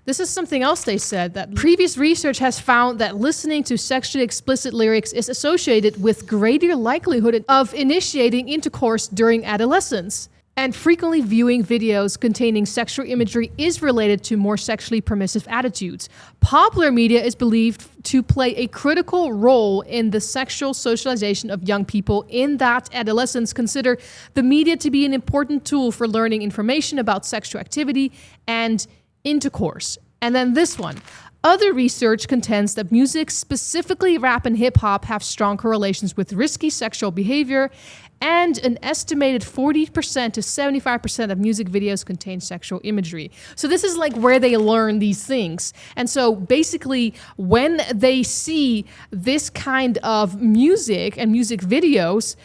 this is something else they said, that previous research has found that listening to sexually explicit lyrics is associated with greater likelihood of initiating intercourse during adolescence. And frequently viewing videos containing sexual imagery is related to more sexually permissive attitudes. Popular media is believed to play a critical role in the sexual socialization of young people, in that adolescents consider the media to be an important tool for learning information about sexual activity and intercourse. And then this one. Other research contends that music, specifically rap and hip hop, have strong correlations with risky sexual behavior, and an estimated 40% to 75% of music videos contain sexual imagery. So this is like where they learn these things. And so basically, when they see this kind of music and music videos,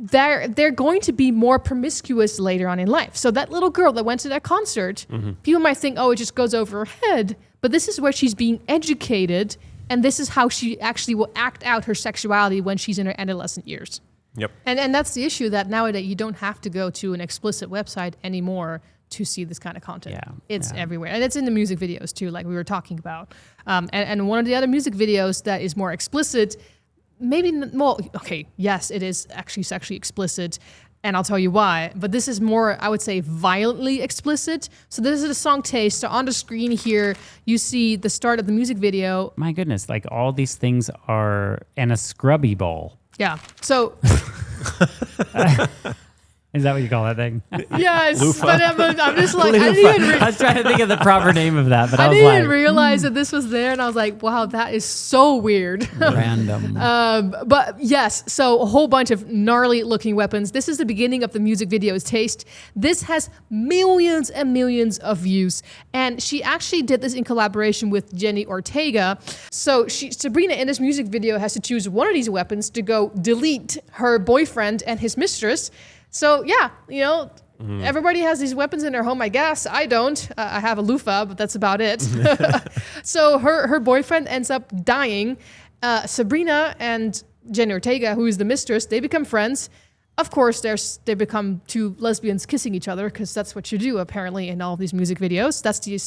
they're going to be more promiscuous later on in life. So that little girl that went to that concert, people might think, oh, it just goes over her head. But this is where she's being educated, and this is how she actually will act out her sexuality when she's in her adolescent years. Yep. And that's the issue, that nowadays you don't have to go to an explicit website anymore to see this kind of content. Yeah. It's everywhere. And it's in the music videos too, like we were talking about. And one of the other music videos that is more explicit, yes, it is actually sexually explicit, and I'll tell you why. But this is more, I would say, violently explicit. So this is the song Taste. So on the screen here, you see the start of the music video. My goodness, like all these things are in a scrubby bowl. Yeah. So Is that what you call that thing? Yes, Loofah. but I'm just like, I was trying to think of the proper name of that, but I was didn't like, even realize that this was there, and I was like, wow, that is so weird. Random. But yes, so a whole bunch of gnarly looking weapons. This is the beginning of the music video's Taste. This has millions and millions of views, and she actually did this in collaboration with Jenny Ortega. So Sabrina in this music video has to choose one of these weapons to go delete her boyfriend and his mistress. So yeah, everybody has these weapons in their home, I guess. I don't. I have a loofah, but that's about it. So her boyfriend ends up dying. Sabrina and Jenny Ortega, who is the mistress, they become friends. Of course, they become two lesbians kissing each other, because that's what you do, apparently, in all of these music videos. That's the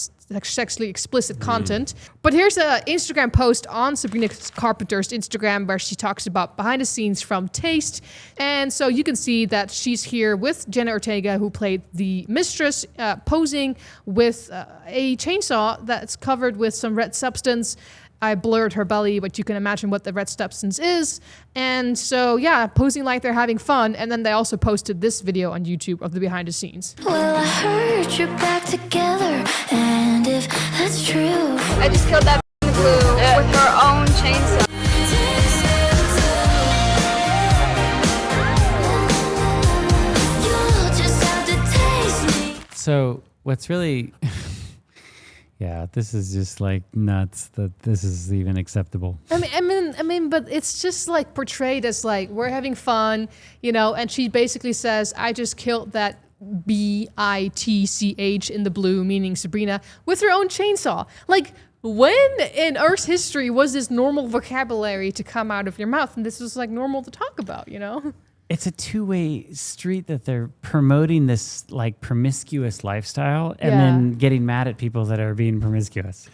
sexually explicit content. But here's an Instagram post on Sabrina Carpenter's Instagram where she talks about behind the scenes from Taste. And so you can see that she's here with Jenna Ortega, who played the mistress, posing with a chainsaw that's covered with some red substance. I blurred her belly, but you can imagine what the red substance is. And so, yeah, posing like they're having fun. And then they also posted this video on YouTube of the behind the scenes. Well, I heard you're back together, and if that's true, I just killed that in the blue with her own chainsaw. you'll just have to taste me. So what's really, yeah, this is just like nuts that this is even acceptable. I mean, but it's just like portrayed as like, we're having fun, and she basically says, I just killed that bitch in the blue, meaning Sabrina, with her own chainsaw. Like, when in Earth's history was this normal vocabulary to come out of your mouth? And this was like normal to talk about, It's a two-way street that they're promoting this like promiscuous lifestyle and then getting mad at people that are being promiscuous.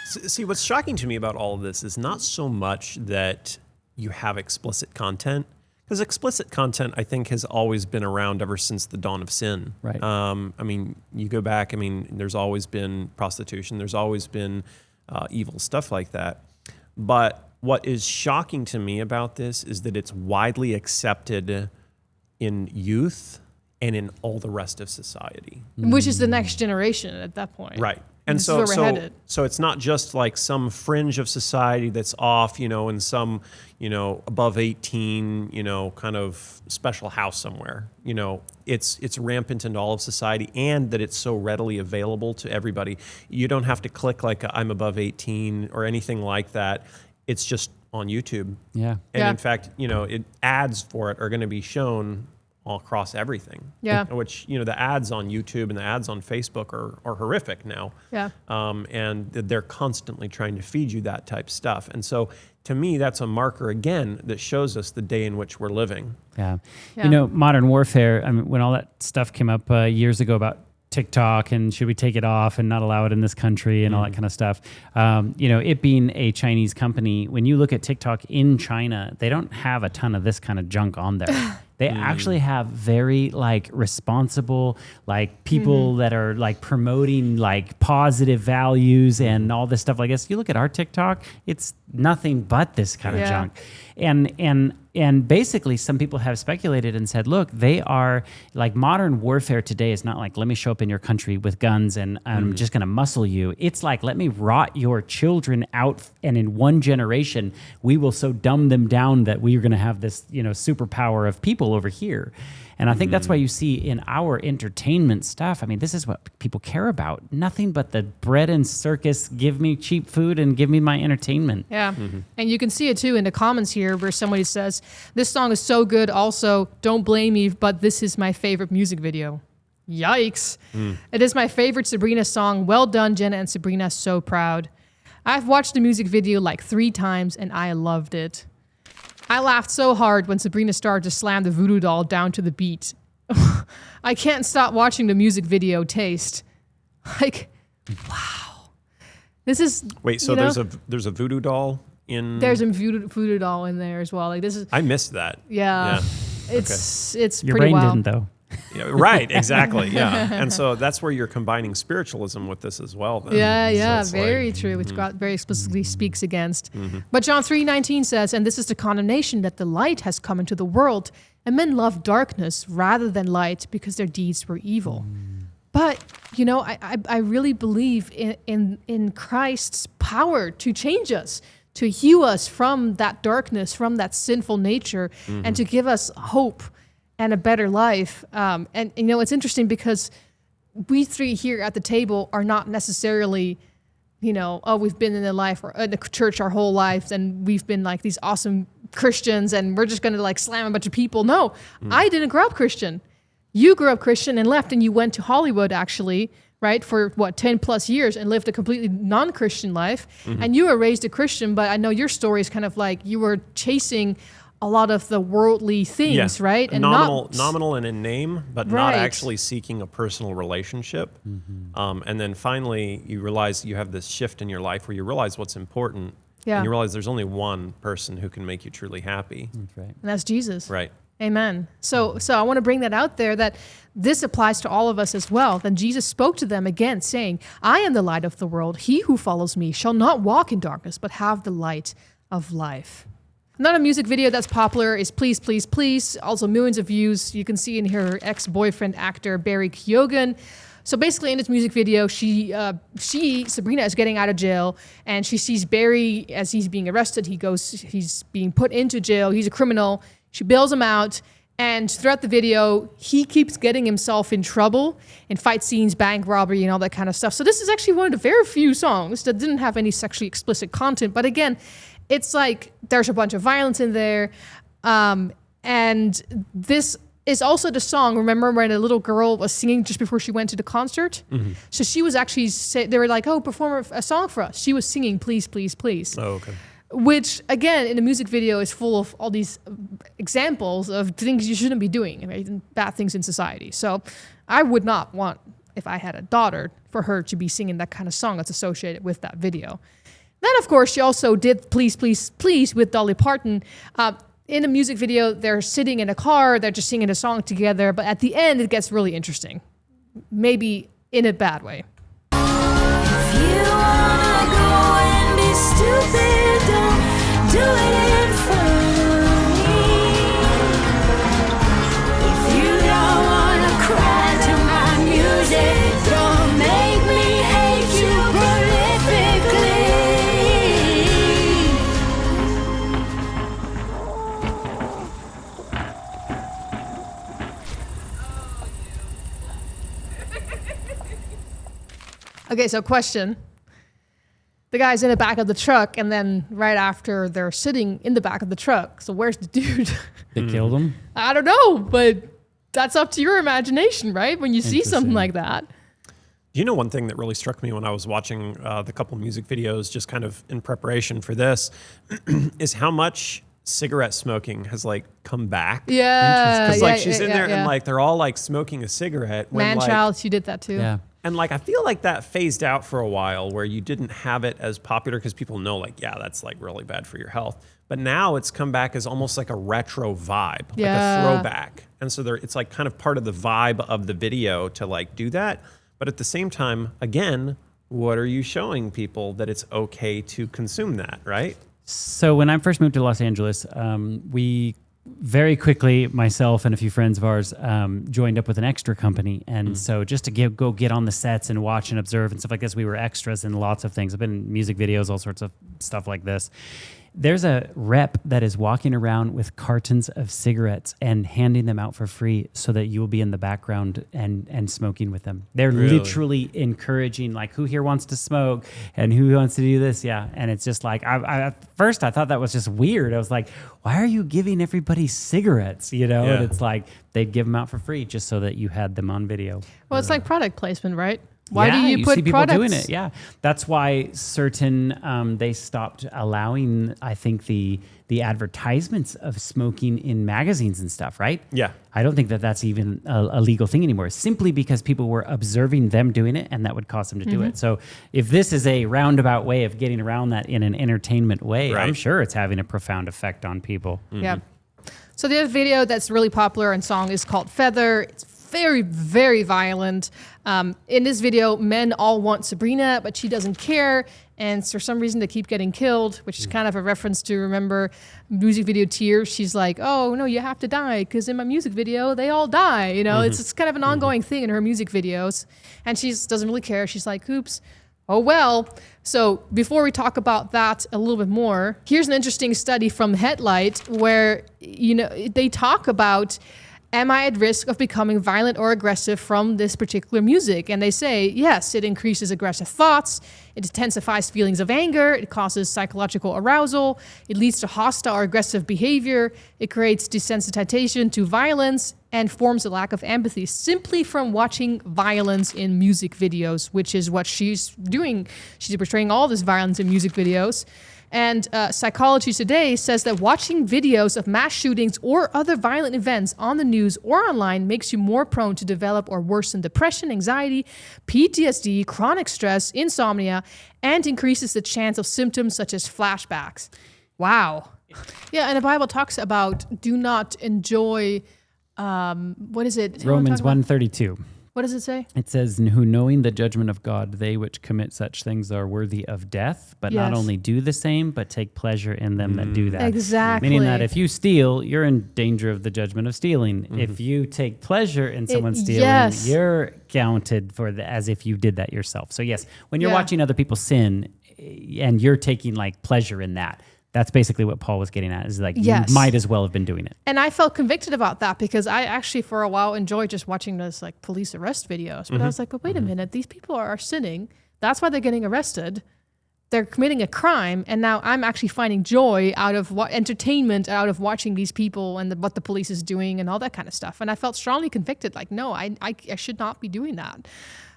See, what's shocking to me about all of this is not so much that you have explicit content, because explicit content, I think, has always been around ever since the dawn of sin. Right. I mean, you go back, there's always been prostitution, there's always been evil stuff like that. But what is shocking to me about this is that it's widely accepted in youth and in all the rest of society. Which is the next generation at that point. Right. And this is where we're headed. So it's not just like some fringe of society that's off, in some, above 18, kind of special house somewhere. It's rampant in all of society, and that it's so readily available to everybody. You don't have to click like I'm above 18 or anything like that. It's just on YouTube. Yeah. And in fact, ads for it are going to be shown all across everything. Yeah. Which, the ads on YouTube and the ads on Facebook are horrific now. Yeah. And they're constantly trying to feed you that type stuff. And so to me, that's a marker again that shows us the day in which we're living. Yeah. Modern warfare, when all that stuff came up years ago about TikTok and should we take it off and not allow it in this country and all that kind of stuff. It being a Chinese company, when you look at TikTok in China, they don't have a ton of this kind of junk on there. They actually have very responsible people that are promoting positive values and all this stuff like this. You look at our TikTok, it's nothing but this kind of junk. And basically, some people have speculated and said, look, they are like modern warfare today is not like, let me show up in your country with guns and I'm just going to muscle you. It's like, let me rot your children out. And in one generation, we will so dumb them down that we are going to have this, superpower of people over here. And I think that's why you see in our entertainment stuff, I mean, this is what people care about. Nothing but the bread and circus, give me cheap food and give me my entertainment. Yeah. And you can see it too in the comments here where somebody says, this song is so good. Also, don't blame me, but this is my favorite music video. Yikes. It is my favorite Sabrina song. Well done, Jenna and Sabrina. So proud. I've watched the music video like 3 times and I loved it. I laughed so hard when Sabrina started to slam the voodoo doll down to the beat. I can't stop watching the music video taste. Like, wow. This is wait. So there's a voodoo doll in. There's a voodoo doll in there as well. Like this is. I missed that. Yeah. It's your pretty brain wild. didn't though. Yeah, right, exactly. Yeah. And so that's where you're combining spiritualism with this as well. Then. Yeah, So very true, which God very explicitly speaks against. But John 3:19 says, and this is the condemnation that the light has come into the world, and men love darkness rather than light because their deeds were evil. But, I really believe in Christ's power to change us, to heal us from that darkness, from that sinful nature, and to give us hope and a better life. And it's interesting because we 3 here at the table are not necessarily, we've been in the life or in the church our whole lives and we've been like these awesome Christians and we're just going to like slam a bunch of people. No, I didn't grow up Christian. You grew up Christian and left and you went to Hollywood actually, right? For 10 plus years and lived a completely non-Christian life. And you were raised a Christian, but I know your story is kind of like you were chasing a lot of the worldly things, right? And nominal and in name, but not actually seeking a personal relationship. And then finally, you realize you have this shift in your life where you realize what's important. Yeah. And you realize there's only one person who can make you truly happy. That's right. And that's Jesus. Right. Amen. So I want to bring that out there that this applies to all of us as well. Then Jesus spoke to them again saying, I am the light of the world. He who follows me shall not walk in darkness, but have the light of life. Another music video that's popular is Please, Please, Please. Also millions of views. You can see in her ex-boyfriend actor, Barry Keoghan. So basically in this music video, Sabrina is getting out of jail and she sees Barry as he's being arrested. He's being put into jail. He's a criminal. She bails him out. And throughout the video, he keeps getting himself in trouble in fight scenes, bank robbery, and all that kind of stuff. So this is actually one of the very few songs that didn't have any sexually explicit content. But again, it's like there's a bunch of violence in there. And this is also the song, remember when a little girl was singing just before she went to the concert? So she was actually, they were like, oh, perform a song for us. She was singing Please, Please, Please. Oh, okay. Which, again, in the music video is full of all these examples of things you shouldn't be doing, right? And bad things in society. So I would not want, if I had a daughter, for her to be singing that kind of song that's associated with that video. Then, of course, she also did Please, Please, Please with Dolly Parton. In the music video, they're sitting in a car, they're just singing a song together, but at the end, it gets really interesting. Maybe in a bad way. If you wanna go and be stupid, don't do it for me. If you don't wanna cry to my music, don't make me hate you prolifically. Okay, so question. The guy's in the back of the truck, and then right after they're sitting in the back of the truck. So where's the dude? They killed him? I don't know, but that's up to your imagination, right? When you see something like that. You know, one thing that really struck me when I was watching the couple music videos, just kind of in preparation for this, is how much cigarette smoking has like come back. Yeah. Because like she's in there and like they're all like smoking a cigarette. Manchild, she did that too. Yeah. And like I feel like that phased out for a while where you didn't have it as popular because people know like, yeah, that's like really bad for your health. But now it's come back as almost like a retro vibe, like a throwback. And so it's like kind of part of the vibe of the video to like do that. But at the same time, again, what are you showing people that it's okay to consume that, right? So when I first moved to Los Angeles, we very quickly, myself and a few friends of ours, joined up with an extra company. And so just to go get on the sets and watch and observe and stuff like this, we were extras in lots of things. I've been in music videos, all sorts of stuff like this. There's a rep that is walking around with cartons of cigarettes and handing them out for free so that you will be in the background and smoking with them. They're literally encouraging, like, who here wants to smoke and who wants to do this? Yeah. And it's just like, at first I thought that was just weird. I was like, why are you giving everybody cigarettes? You know, and it's like they'd give them out for free just so that you had them on video. Well, it's like product placement, right? Why do you put see people products? doing it? Yeah, that's why certain they stopped allowing, I think, the advertisements of smoking in magazines and stuff. Right? Yeah, I don't think that that's even a legal thing anymore. Simply because people were observing them doing it, and that would cause them to do it. So if this is a roundabout way of getting around that in an entertainment way, I'm sure it's having a profound effect on people. Yeah. So the other video that's really popular and song is called Feather. It's very, very violent. In this video, men all want Sabrina, but she doesn't care. And for some reason, they keep getting killed, which is kind of a reference to, remember, music video Tears. She's like, oh, no, you have to die, because in my music video, they all die. You know, it's kind of an ongoing thing in her music videos. And she doesn't really care. She's like, oops. Oh, well. So before we talk about that a little bit more, here's an interesting study from Headlight where, you know, they talk about, am I at risk of becoming violent or aggressive from this particular music? And they say, yes, it increases aggressive thoughts, it intensifies feelings of anger, it causes psychological arousal, it leads to hostile or aggressive behavior, it creates desensitization to violence, and forms a lack of empathy simply from watching violence in music videos, which is what she's doing. She's portraying all this violence in music videos. And Psychology Today says that watching videos of mass shootings or other violent events on the news or online makes you more prone to develop or worsen depression, anxiety, PTSD, chronic stress, insomnia, and increases the chance of symptoms such as flashbacks. Wow. Yeah, and the Bible talks about do not enjoy, what is it? Romans 1:32. What does it say? It says, who knowing the judgment of God, they which commit such things are worthy of death, but not only do the same, but take pleasure in them that do that. Exactly. Meaning that if you steal, you're in danger of the judgment of stealing. If you take pleasure in someone stealing, you're counted for as if you did that yourself. So yes, when you're watching other people sin and you're taking like pleasure in that, that's basically what Paul was getting at, is like, you might as well have been doing it. And I felt convicted about that because I actually for a while enjoyed just watching those like police arrest videos. But I was like, but wait a minute, these people are sinning. That's why they're getting arrested. They're committing a crime. And now I'm actually finding joy out of entertainment, out of watching these people and what the police is doing and all that kind of stuff. And I felt strongly convicted, like, no, I should not be doing that.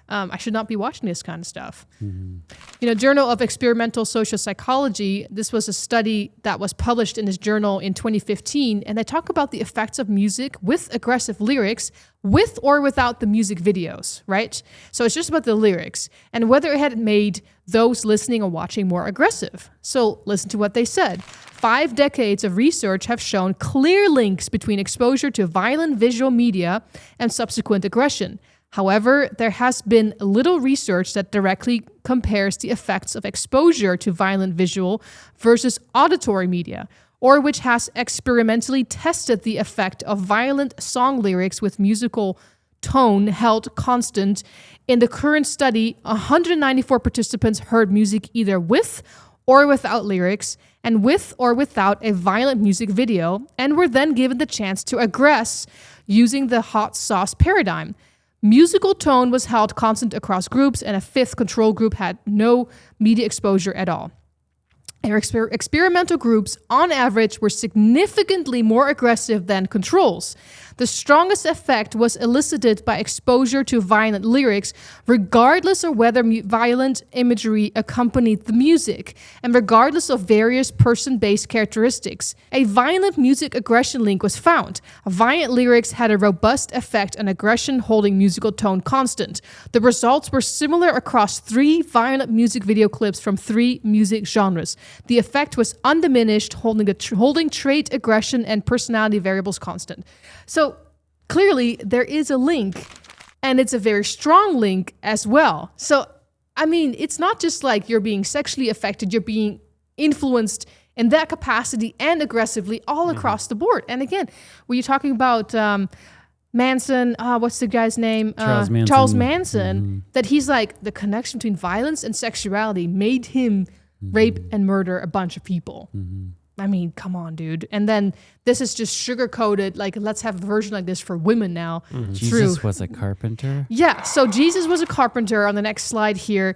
I should not be watching this kind of stuff. You know, Journal of Experimental Social Psychology, this was a study that was published in this journal in 2015, and they talk about the effects of music with aggressive lyrics, with or without the music videos, right? So it's just about the lyrics, and whether it had made those listening or watching more aggressive. So listen to what they said. 5 decades of research have shown clear links between exposure to violent visual media and subsequent aggression. However, there has been little research that directly compares the effects of exposure to violent visual versus auditory media, or which has experimentally tested the effect of violent song lyrics with musical tone held constant. In the current study, 194 participants heard music either with or without lyrics, and with or without a violent music video, and were then given the chance to aggress using the hot sauce paradigm. Musical tone was held constant across groups, and a 5th control group had no media exposure at all. Experimental groups, on average, were significantly more aggressive than controls. The strongest effect was elicited by exposure to violent lyrics, regardless of whether violent imagery accompanied the music, and regardless of various person-based characteristics. A violent music aggression link was found. Violent lyrics had a robust effect on aggression, holding musical tone constant. The results were similar across 3 violent music video clips from 3 music genres. The effect was undiminished, holding trait, aggression, and personality variables constant. So clearly there is a link, and it's a very strong link as well. So, I mean, it's not just like you're being sexually affected, you're being influenced in that capacity and aggressively all across the board. And again, were you talking about Manson, what's the guy's name? Charles Manson, that he's like, the connection between violence and sexuality made him rape and murder a bunch of people. I mean, come on, dude. And then this is just sugar-coated, like, let's have a version like this for women now. Jesus was a carpenter? Yeah, so Jesus was a carpenter on the next slide here.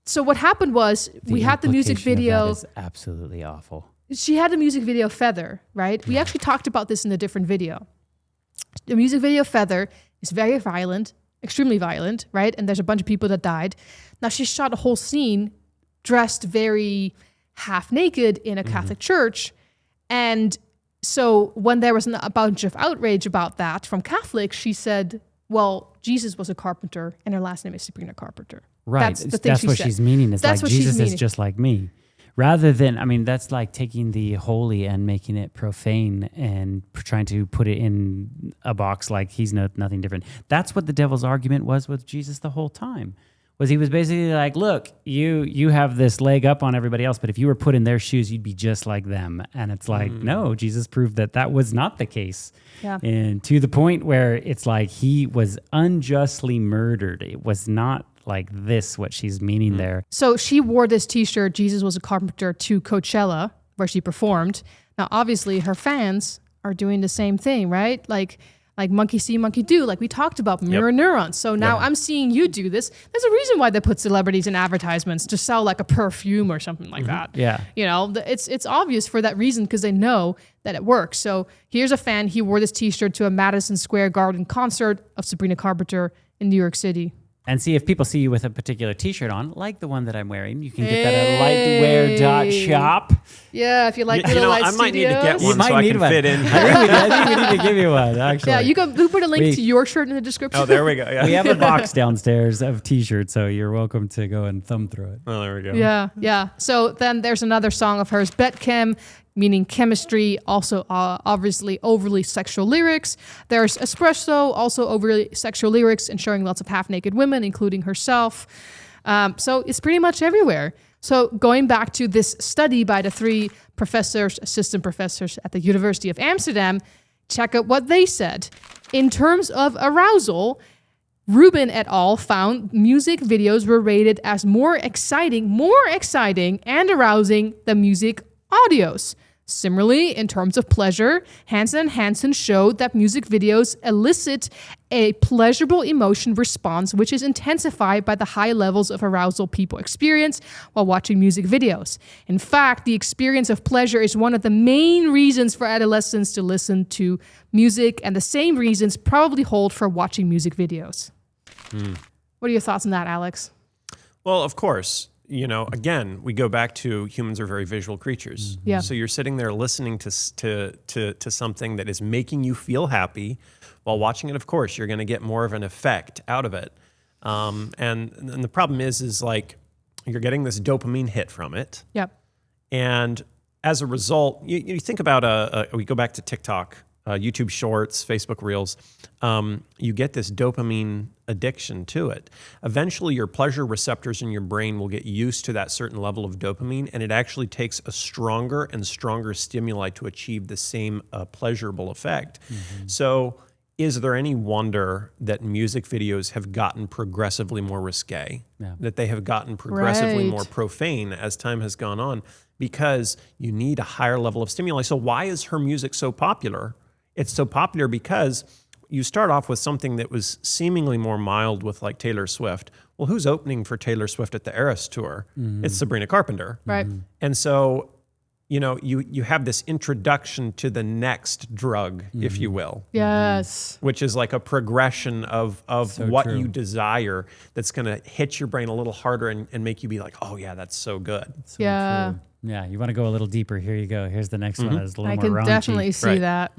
So what happened was, we had the music video. That is absolutely awful. She had the music video Feather, right? We actually talked about this in a different video. The music video Feather is very violent, extremely violent, right? And there's a bunch of people that died. Now, she shot a whole scene dressed very half naked in a Catholic church. And so when there was a bunch of outrage about that from Catholics, she said, well, Jesus was a carpenter and her last name is Sabrina Carpenter. Right. That's the thing what she's meaning. Is that's like, Jesus is just like me. Rather than, I mean, that's like taking the holy and making it profane and trying to put it in a box like he's nothing different. That's what the devil's argument was with Jesus the whole time. Was he was basically like, look, you have this leg up on everybody else, but if you were put in their shoes, you'd be just like them. And it's like, no, Jesus proved that was not the case. Yeah. And to the point where it's like he was unjustly murdered. It was not like this, what she's meaning there. So she wore this t-shirt, Jesus was a carpenter, to Coachella, where she performed. Now, obviously, her fans are doing the same thing, right? Like monkey see, monkey do, like we talked about, mirror neurons. So now I'm seeing you do this. There's a reason why they put celebrities in advertisements to sell like a perfume or something like that. Yeah. You know, it's obvious for that reason because they know that it works. So here's a fan. He wore this t-shirt to a Madison Square Garden concert of Sabrina Carpenter in New York City. And see, if people see you with a particular t-shirt on, like the one that I'm wearing, you can get that at lightwear.shop. Yeah, if you like Little Light I Studios. might need to get one so I can fit in here. I think we need to give you one, actually. Yeah, we'll put a link to your shirt in the description. Oh, there we go. Yeah. We have a box downstairs of t-shirts, so you're welcome to go and thumb through it. Oh, there we go. Yeah. So then there's another song of hers, 𝒏𝒊𝒔, meaning chemistry, also obviously overly sexual lyrics. There's 𝒆𝒏𝒄, also overly sexual lyrics and showing lots of half-naked women, including herself. So it's pretty much everywhere. So going back to this study by the 3 professors, assistant professors at the University of Amsterdam, check out what they said. In terms of arousal, Rubin et al. Found music videos were rated as more exciting and arousing than music audios. Similarly, in terms of pleasure, Hansen and Hansen showed that music videos elicit a pleasurable emotion response, which is intensified by the high levels of arousal people experience while watching music videos. In fact, the experience of pleasure is one of the main reasons for adolescents to listen to music, and the same reasons probably hold for watching music videos. What are your thoughts on that, Alex? Well, of course. You know, again, we go back to humans are very visual creatures. Yeah. So you're sitting there listening to something that is making you feel happy while watching it. Of course, you're going to get more of an effect out of it. And the problem is like you're getting this dopamine hit from it. Yep. And as a result, you think about we go back to TikTok, YouTube Shorts, Facebook Reels. You get this dopamine addiction to it. Eventually, your pleasure receptors in your brain will get used to that certain level of dopamine, and it actually takes a stronger and stronger stimuli to achieve the same pleasurable effect. So is there any wonder that music videos have gotten progressively more risque, that they have gotten progressively more profane as time has gone on? Because you need a higher level of stimuli. So why is her music so popular? It's so popular because you start off with something that was seemingly more mild with like Taylor Swift. Well, who's opening for Taylor Swift at the Eras tour? It's Sabrina Carpenter. Right. And so, you know, you have this introduction to the next drug, if you will. Yes. Which is like a progression of So what true. you desire that's going to hit your brain a little harder and make you be like, oh yeah, that's so good. So true. Yeah, you want to go a little deeper. Here you go. Here's the next one. That's a little I more can raunchy. definitely see that.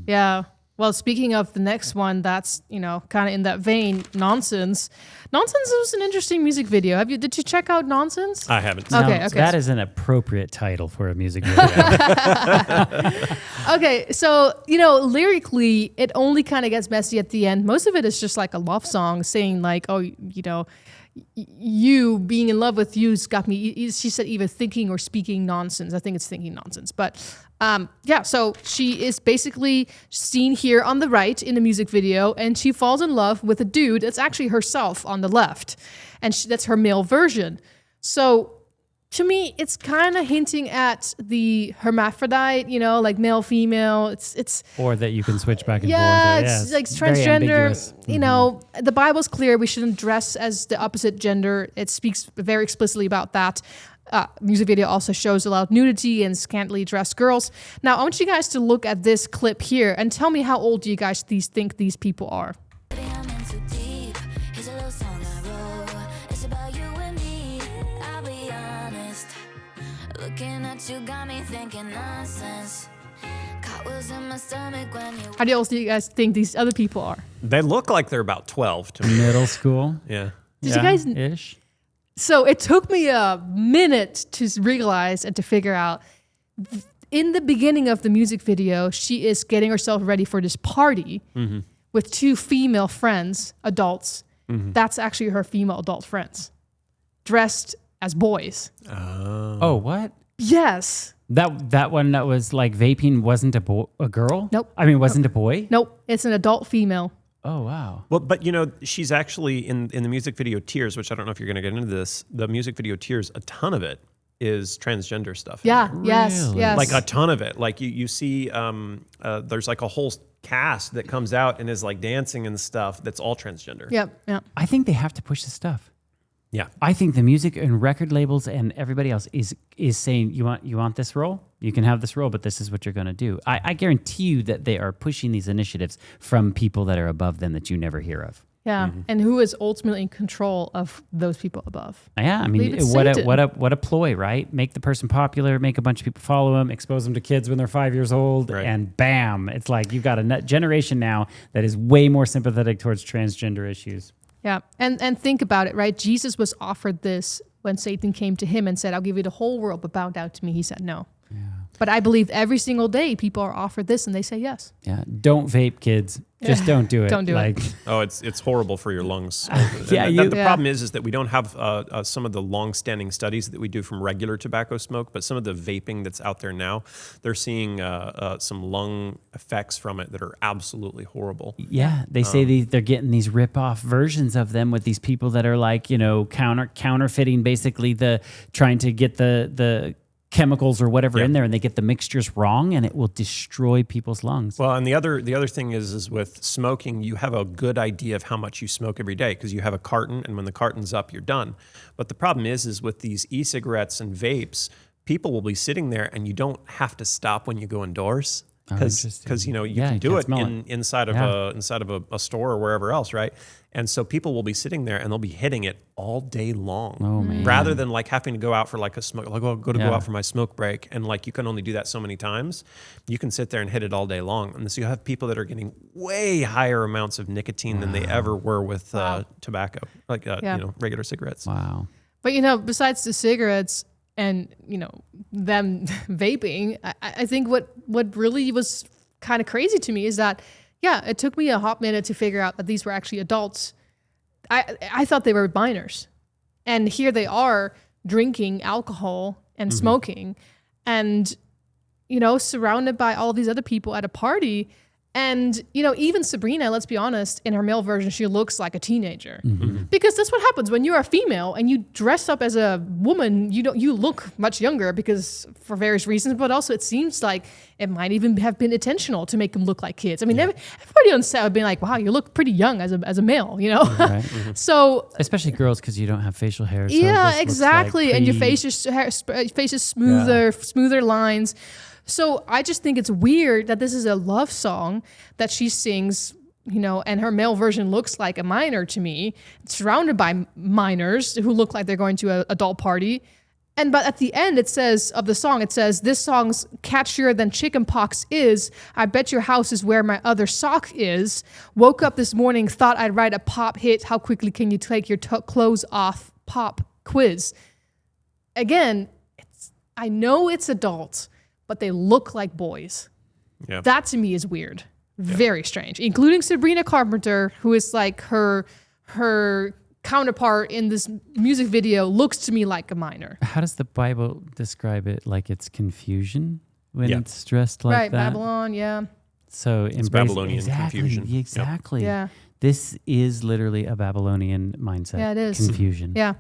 Yeah. Well, speaking of the next one, that's, you know, kind of in that vein, Nonsense. Nonsense was an interesting music video. Did you check out Nonsense? I haven't. Okay. That is an appropriate title for a music video. Okay, so, you know, lyrically, it only kind of gets messy at the end. Most of it is just like a love song saying like, oh, you know, you being in love with you's got me, she said, either thinking or speaking nonsense. I think it's thinking nonsense. But yeah, so she is basically seen here on the right in the music video, and she falls in love with a dude that's actually herself on the left. And that's her male version. So to me, it's kind of hinting at the hermaphrodite, you know, like male, female. It's or that you can switch back and forth. Yeah, it's like transgender. You know, the Bible's clear. We shouldn't dress as the opposite gender. It speaks very explicitly about that. Music video also shows a lot of nudity and scantily dressed girls. Now, I want you guys to look at this clip here and tell me how old do you guys think these people are? You got me thinking nonsense. How old do you guys think these other people are? They look like they're about 12 to me. Middle school. Yeah. Did you guys ish? So it took me a minute to realize and to figure out. In the beginning of the music video, she is getting herself ready for this party with two female friends, adults. That's actually her female adult friends, dressed as boys. Oh, what? Yes. That one that was like vaping wasn't a girl? Nope. I mean, wasn't a boy? Nope. It's an adult female. Oh, wow. Well, but you know, she's actually in the music video Tears, which I don't know if you're going to get into this. The music video Tears, a ton of it is transgender stuff. Yeah. Yes. Really? Yes. Like a ton of it. Like you see, there's like a whole cast that comes out and is like dancing and stuff. That's all transgender. Yep. Yep. I think they have to push this stuff. Yeah. I think the music and record labels and everybody else is saying, you want this role? You can have this role, but this is what you're going to do. I guarantee you that they are pushing these initiatives from people that are above them that you never hear of. Yeah. And who is ultimately in control of those people above? Yeah. I mean, what a ploy, right? Make the person popular, make a bunch of people follow them, expose them to kids when they're 5 years old, and bam, it's like you've got a generation now that is way more sympathetic towards transgender issues. Yeah, and think about it, right? Jesus was offered this when Satan came to him and said, I'll give you the whole world, but bow down to me. He said no. Yeah. But I believe every single day people are offered this and they say yes. Yeah, don't vape, kids. Just don't do it. Don't do it. Oh, it's horrible for your lungs. Yeah, the problem is that we don't have some of the long-standing studies that we do from regular tobacco smoke, but some of the vaping that's out there now, they're seeing some lung effects from it that are absolutely horrible. Yeah, they say they're getting these rip-off versions of them with these people that are like, you know, counterfeiting basically trying to get the chemicals or whatever in there, and they get the mixtures wrong, and it will destroy people's lungs. Well, and the other thing is with smoking, you have a good idea of how much you smoke every day because you have a carton, and when the carton's up, you're done. But the problem is with these e-cigarettes and vapes, people will be sitting there, and you don't have to stop when you go indoors because you know you can do it inside of a store or wherever else, right? And so people will be sitting there and they'll be hitting it all day long. Oh, man. Rather than like having to go out for like a smoke, like, oh, go out for my smoke break. And like, you can only do that so many times. You can sit there and hit it all day long. And so you have people that are getting way higher amounts of nicotine than they ever were with tobacco, like, you know, regular cigarettes. Wow. But, you know, besides the cigarettes and, you know, them vaping, I think what really was kind of crazy to me is that, yeah, it took me a hot minute to figure out that these were actually adults. I thought they were minors. And here they are drinking alcohol and smoking and, you know, surrounded by all these other people at a party. And, you know, even Sabrina, let's be honest, in her male version, she looks like a teenager. Because that's what happens when you're a female and you dress up as a woman. You look much younger because for various reasons, but also it seems like it might even have been intentional to make them look like kids. I mean, everybody on set would be like, wow, you look pretty young as a male, you know? Right. So especially girls, because you don't have facial hair. So yeah, exactly. Like and your face is smoother lines. So I just think it's weird that this is a love song that she sings, you know, and her male version looks like a minor to me, surrounded by minors who look like they're going to an adult party. But at the end, it says, this song's catchier than chickenpox is. I bet your house is where my other sock is. Woke up this morning, thought I'd write a pop hit. How quickly can you take your clothes off? Pop quiz. Again, I know it's adult, but they look like boys. Yeah. That to me is weird. Yeah. Very strange. Including Sabrina Carpenter, who is like her counterpart in this music video looks to me like a minor. How does the Bible describe it? Like it's confusion when it's dressed like right, that? Babylon, yeah. So it's Babylonian confusion. Exactly. Yeah. This is literally a Babylonian mindset. Yeah, it is. Confusion. Yeah.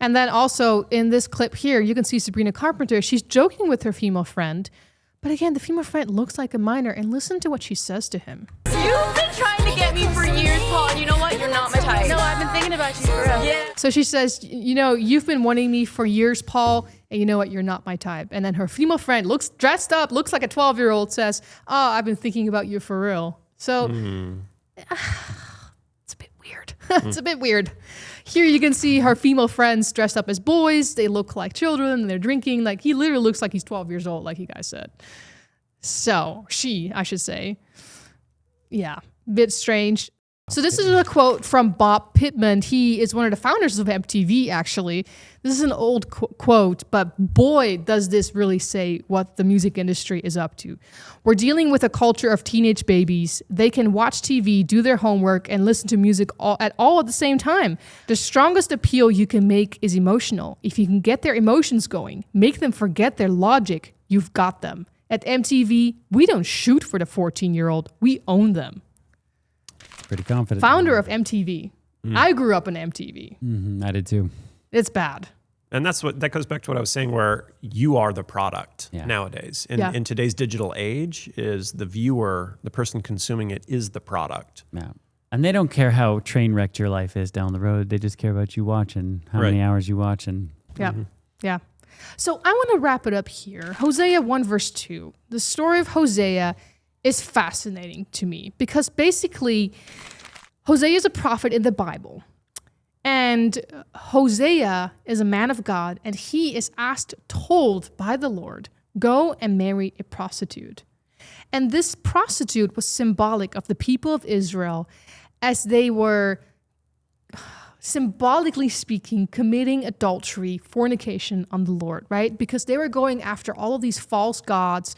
And then also in this clip here, you can see Sabrina Carpenter. She's joking with her female friend. But again, the female friend looks like a minor. And listen to what she says to him. You've been trying to get me for years, Paul. And you know what? You're not my type. No, I've been thinking about you for real. Yeah. So she says, you know, you've been wanting me for years, Paul. And you know what? You're not my type. And then her female friend looks dressed up, looks like a 12-year-old, says, oh, I've been thinking about you for real. So it's a bit weird. It's a bit weird. Here you can see her female friends dressed up as boys. They look like children and they're drinking. Like he literally looks like he's 12 years old, like you guys said. So I should say. Yeah, bit strange. So this is a quote from Bob Pittman. He is one of the founders of MTV, actually. This is an old quote, but boy, does this really say what the music industry is up to. We're dealing with a culture of teenage babies. They can watch TV, do their homework, and listen to music all at the same time. The strongest appeal you can make is emotional. If you can get their emotions going, make them forget their logic, you've got them. At MTV, we don't shoot for the 14-year-old. We own them. Pretty confident. Founder of MTV. I grew up on MTV. I did too. It's bad. And that goes back to what I was saying, where you are the product nowadays. In today's digital age, is the viewer, the person consuming it, is the product. Yeah. And they don't care how train wrecked your life is down the road. They just care about you watching, how many hours you watch. And Yeah. So I want to wrap it up here. Hosea 1 verse 2. The story of Hosea is fascinating to me because basically Hosea is a prophet in the Bible. And Hosea is a man of God, and he is told by the Lord, go and marry a prostitute. And this prostitute was symbolic of the people of Israel as they were, symbolically speaking, committing adultery, fornication on the Lord, right? Because they were going after all of these false gods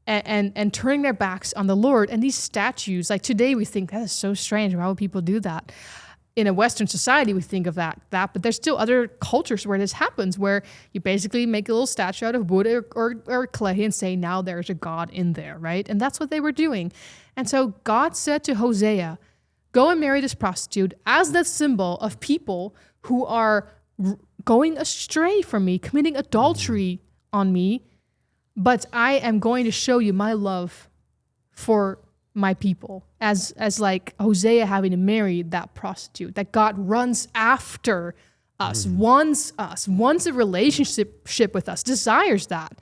and turning their backs on the Lord. And these statues, like today we think that is so strange. Why would people do that? In a Western society, we think of that, but there's still other cultures where this happens, where you basically make a little statue out of wood or clay and say, now there's a God in there, right? And that's what they were doing. And so God said to Hosea, go and marry this prostitute as that symbol of people who are going astray from me, committing adultery on me, but I am going to show you my love for my people as like Hosea having to marry that prostitute, that God runs after us, wants a relationship with us, desires that.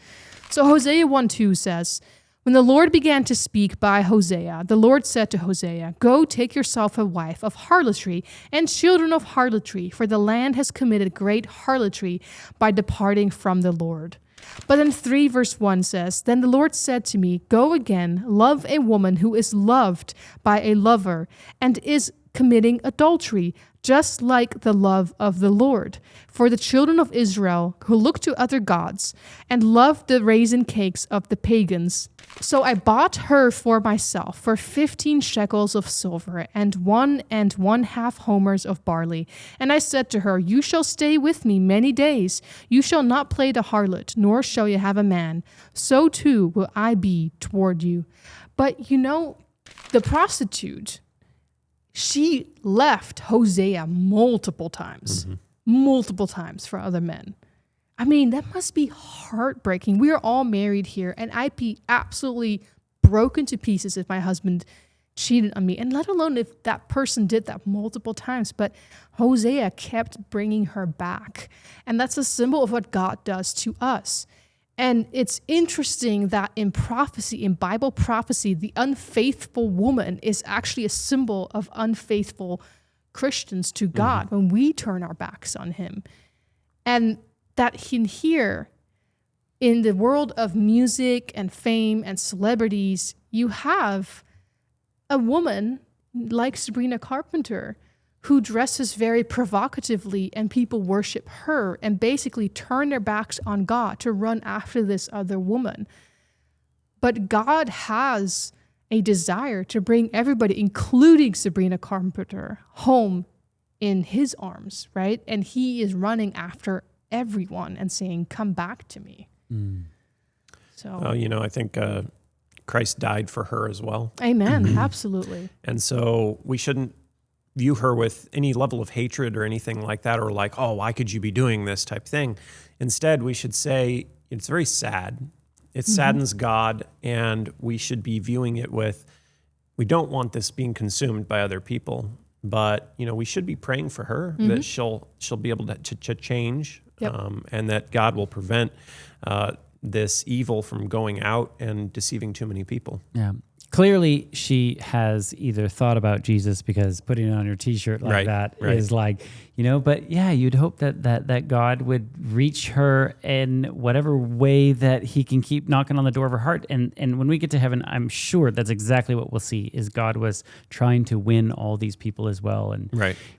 So Hosea 1:2 says, when the Lord began to speak by Hosea, the Lord said to Hosea, go take yourself a wife of harlotry and children of harlotry, for the land has committed great harlotry by departing from the Lord. But then 3 verse 1 says, then the Lord said to me, go again, love a woman who is loved by a lover and is committing adultery, just like the love of the Lord. For the children of Israel who look to other gods and love the raisin cakes of the pagans. So I bought her for myself for 15 shekels of silver and 1 1/2 homers of barley. And I said to her, you shall stay with me many days. You shall not play the harlot, nor shall you have a man. So too will I be toward you. But you know, the prostitute, she left Hosea multiple times for other men. I mean, that must be heartbreaking. We are all married here, and I'd be absolutely broken to pieces if my husband cheated on me, and let alone if that person did that multiple times. But Hosea kept bringing her back, and that's a symbol of what God does to us. And it's interesting that in prophecy, in Bible prophecy, the unfaithful woman is actually a symbol of unfaithful Christians to God when we turn our backs on him. And that in here, in the world of music and fame and celebrities, you have a woman like Sabrina Carpenter who dresses very provocatively, and people worship her and basically turn their backs on God to run after this other woman. But God has a desire to bring everybody, including Sabrina Carpenter, home in his arms, right? And he is running after everyone and saying, come back to me. So, well, I think Christ died for her as well. Amen. Absolutely. And so we shouldn't view her with any level of hatred or anything like that, or like, oh, why could you be doing this type thing? Instead, we should say it's very sad. It saddens God, and we should be viewing it with, we don't want this being consumed by other people, but we should be praying for her that she'll be able to change, and that God will prevent this evil from going out and deceiving too many people. Yeah. Clearly, she has either thought about Jesus, because putting it on her T-shirt like that is like, but yeah, you'd hope that God would reach her in whatever way that he can keep knocking on the door of her heart. And when we get to heaven, I'm sure that's exactly what we'll see, is God was trying to win all these people as well. And,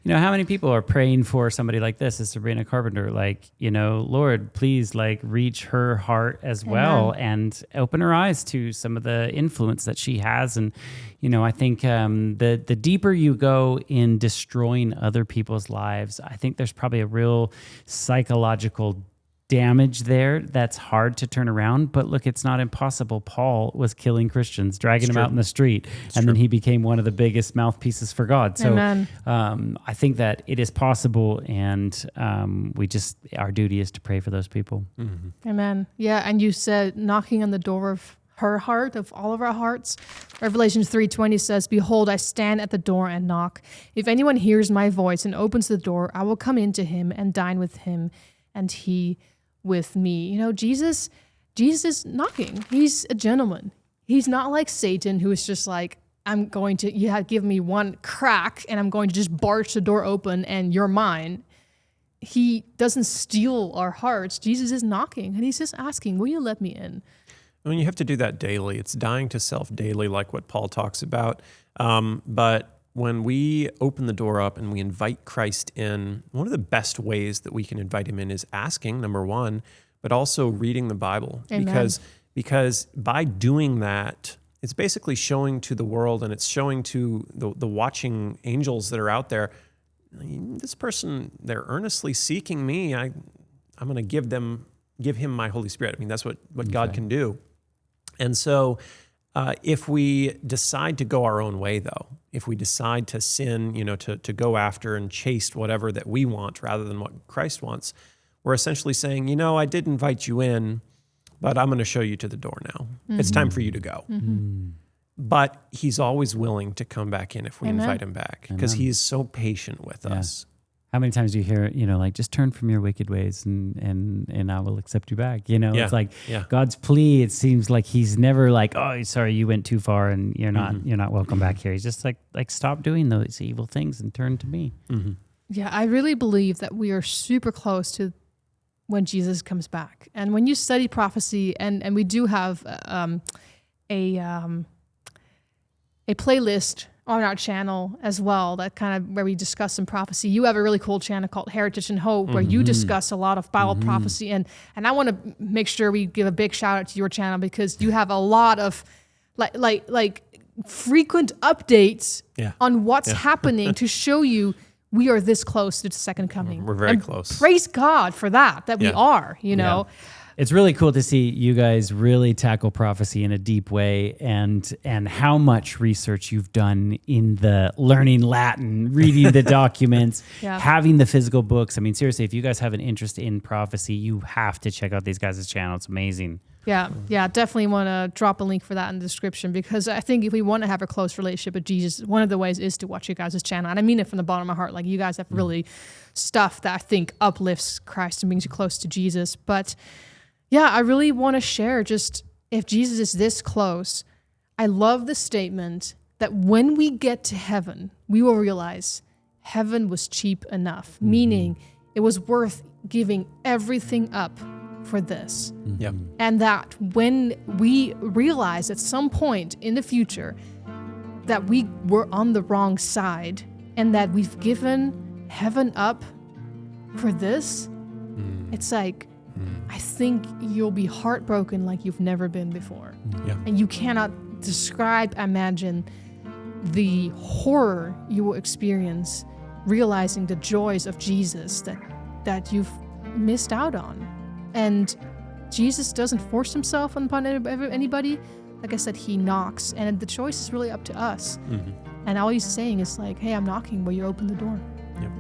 how many people are praying for somebody like this, as Sabrina Carpenter, like, Lord, please reach her heart as well and open her eyes to some of the influence that she has. And, I think the deeper you go in destroying other people's lives, I think there's probably a real psychological damage there that's hard to turn around. But look, it's not impossible. Paul was killing Christians, dragging them out in the street, and then he became one of the biggest mouthpieces for God. So I think that it is possible, and our duty is to pray for those people. Amen. Yeah, and you said knocking on the door of her heart, of all of our hearts. Revelation 3:20 says, behold, I stand at the door and knock. If anyone hears my voice and opens the door, I will come into him and dine with him, and he with me. Jesus is knocking. He's a gentleman. He's not like Satan, who is just like, you have given me one crack and I'm going to just barge the door open and you're mine. He doesn't steal our hearts. Jesus is knocking, and he's just asking, will you let me in? I mean, you have to do that daily. It's dying to self daily, like what Paul talks about. But when we open the door up and we invite Christ in, one of the best ways that we can invite him in is asking, number one, but also reading the Bible. Amen. Because by doing that, it's basically showing to the world, and it's showing to the watching angels that are out there, this person, they're earnestly seeking me. I'm going to give him my Holy Spirit. I mean, that's what God can do. And so if we decide to go our own way, though, if we decide to sin, to go after and chase whatever that we want rather than what Christ wants, we're essentially saying, I did invite you in, but I'm going to show you to the door now. It's time for you to go. But he's always willing to come back in if we invite him back, because he is so patient with us. How many times do you hear, just turn from your wicked ways and I will accept you back. It's like God's plea. It seems like he's never like, oh, sorry, you went too far and you're not welcome back here. He's just like stop doing those evil things and turn to me. Yeah, I really believe that we are super close to when Jesus comes back. And when you study prophecy, and we do have a playlist on our channel as well, that kind of where we discuss some prophecy. You have a really cool channel called Heritage and Hope, where you discuss a lot of Bible prophecy, and I want to make sure we give a big shout out to your channel, because you have a lot of like frequent updates on what's happening to show you we are this close to the second coming. We're very close. Praise God for that we are, you know. It's really cool to see you guys really tackle prophecy in a deep way, and how much research you've done in the learning Latin, reading the documents, having the physical books. I mean, seriously, if you guys have an interest in prophecy, you have to check out these guys' channel. It's amazing. Yeah, definitely want to drop a link for that in the description, because I think if we want to have a close relationship with Jesus, one of the ways is to watch you guys' channel. And I mean it from the bottom of my heart. Like, you guys have really stuff that I think uplifts Christ and brings you close to Jesus. But yeah, I really want to share, just if Jesus is this close, I love the statement that when we get to heaven, we will realize heaven was cheap enough, meaning it was worth giving everything up for this. And that when we realize at some point in the future that we were on the wrong side and that we've given heaven up for this, it's like, I think you'll be heartbroken like you've never been before. And you cannot imagine the horror you will experience realizing the joys of Jesus that you've missed out on. And Jesus doesn't force himself upon anybody. Like I said, he knocks, and the choice is really up to us. Mm-hmm. And all he's saying is like, hey, I'm knocking, will you open the door? Yep.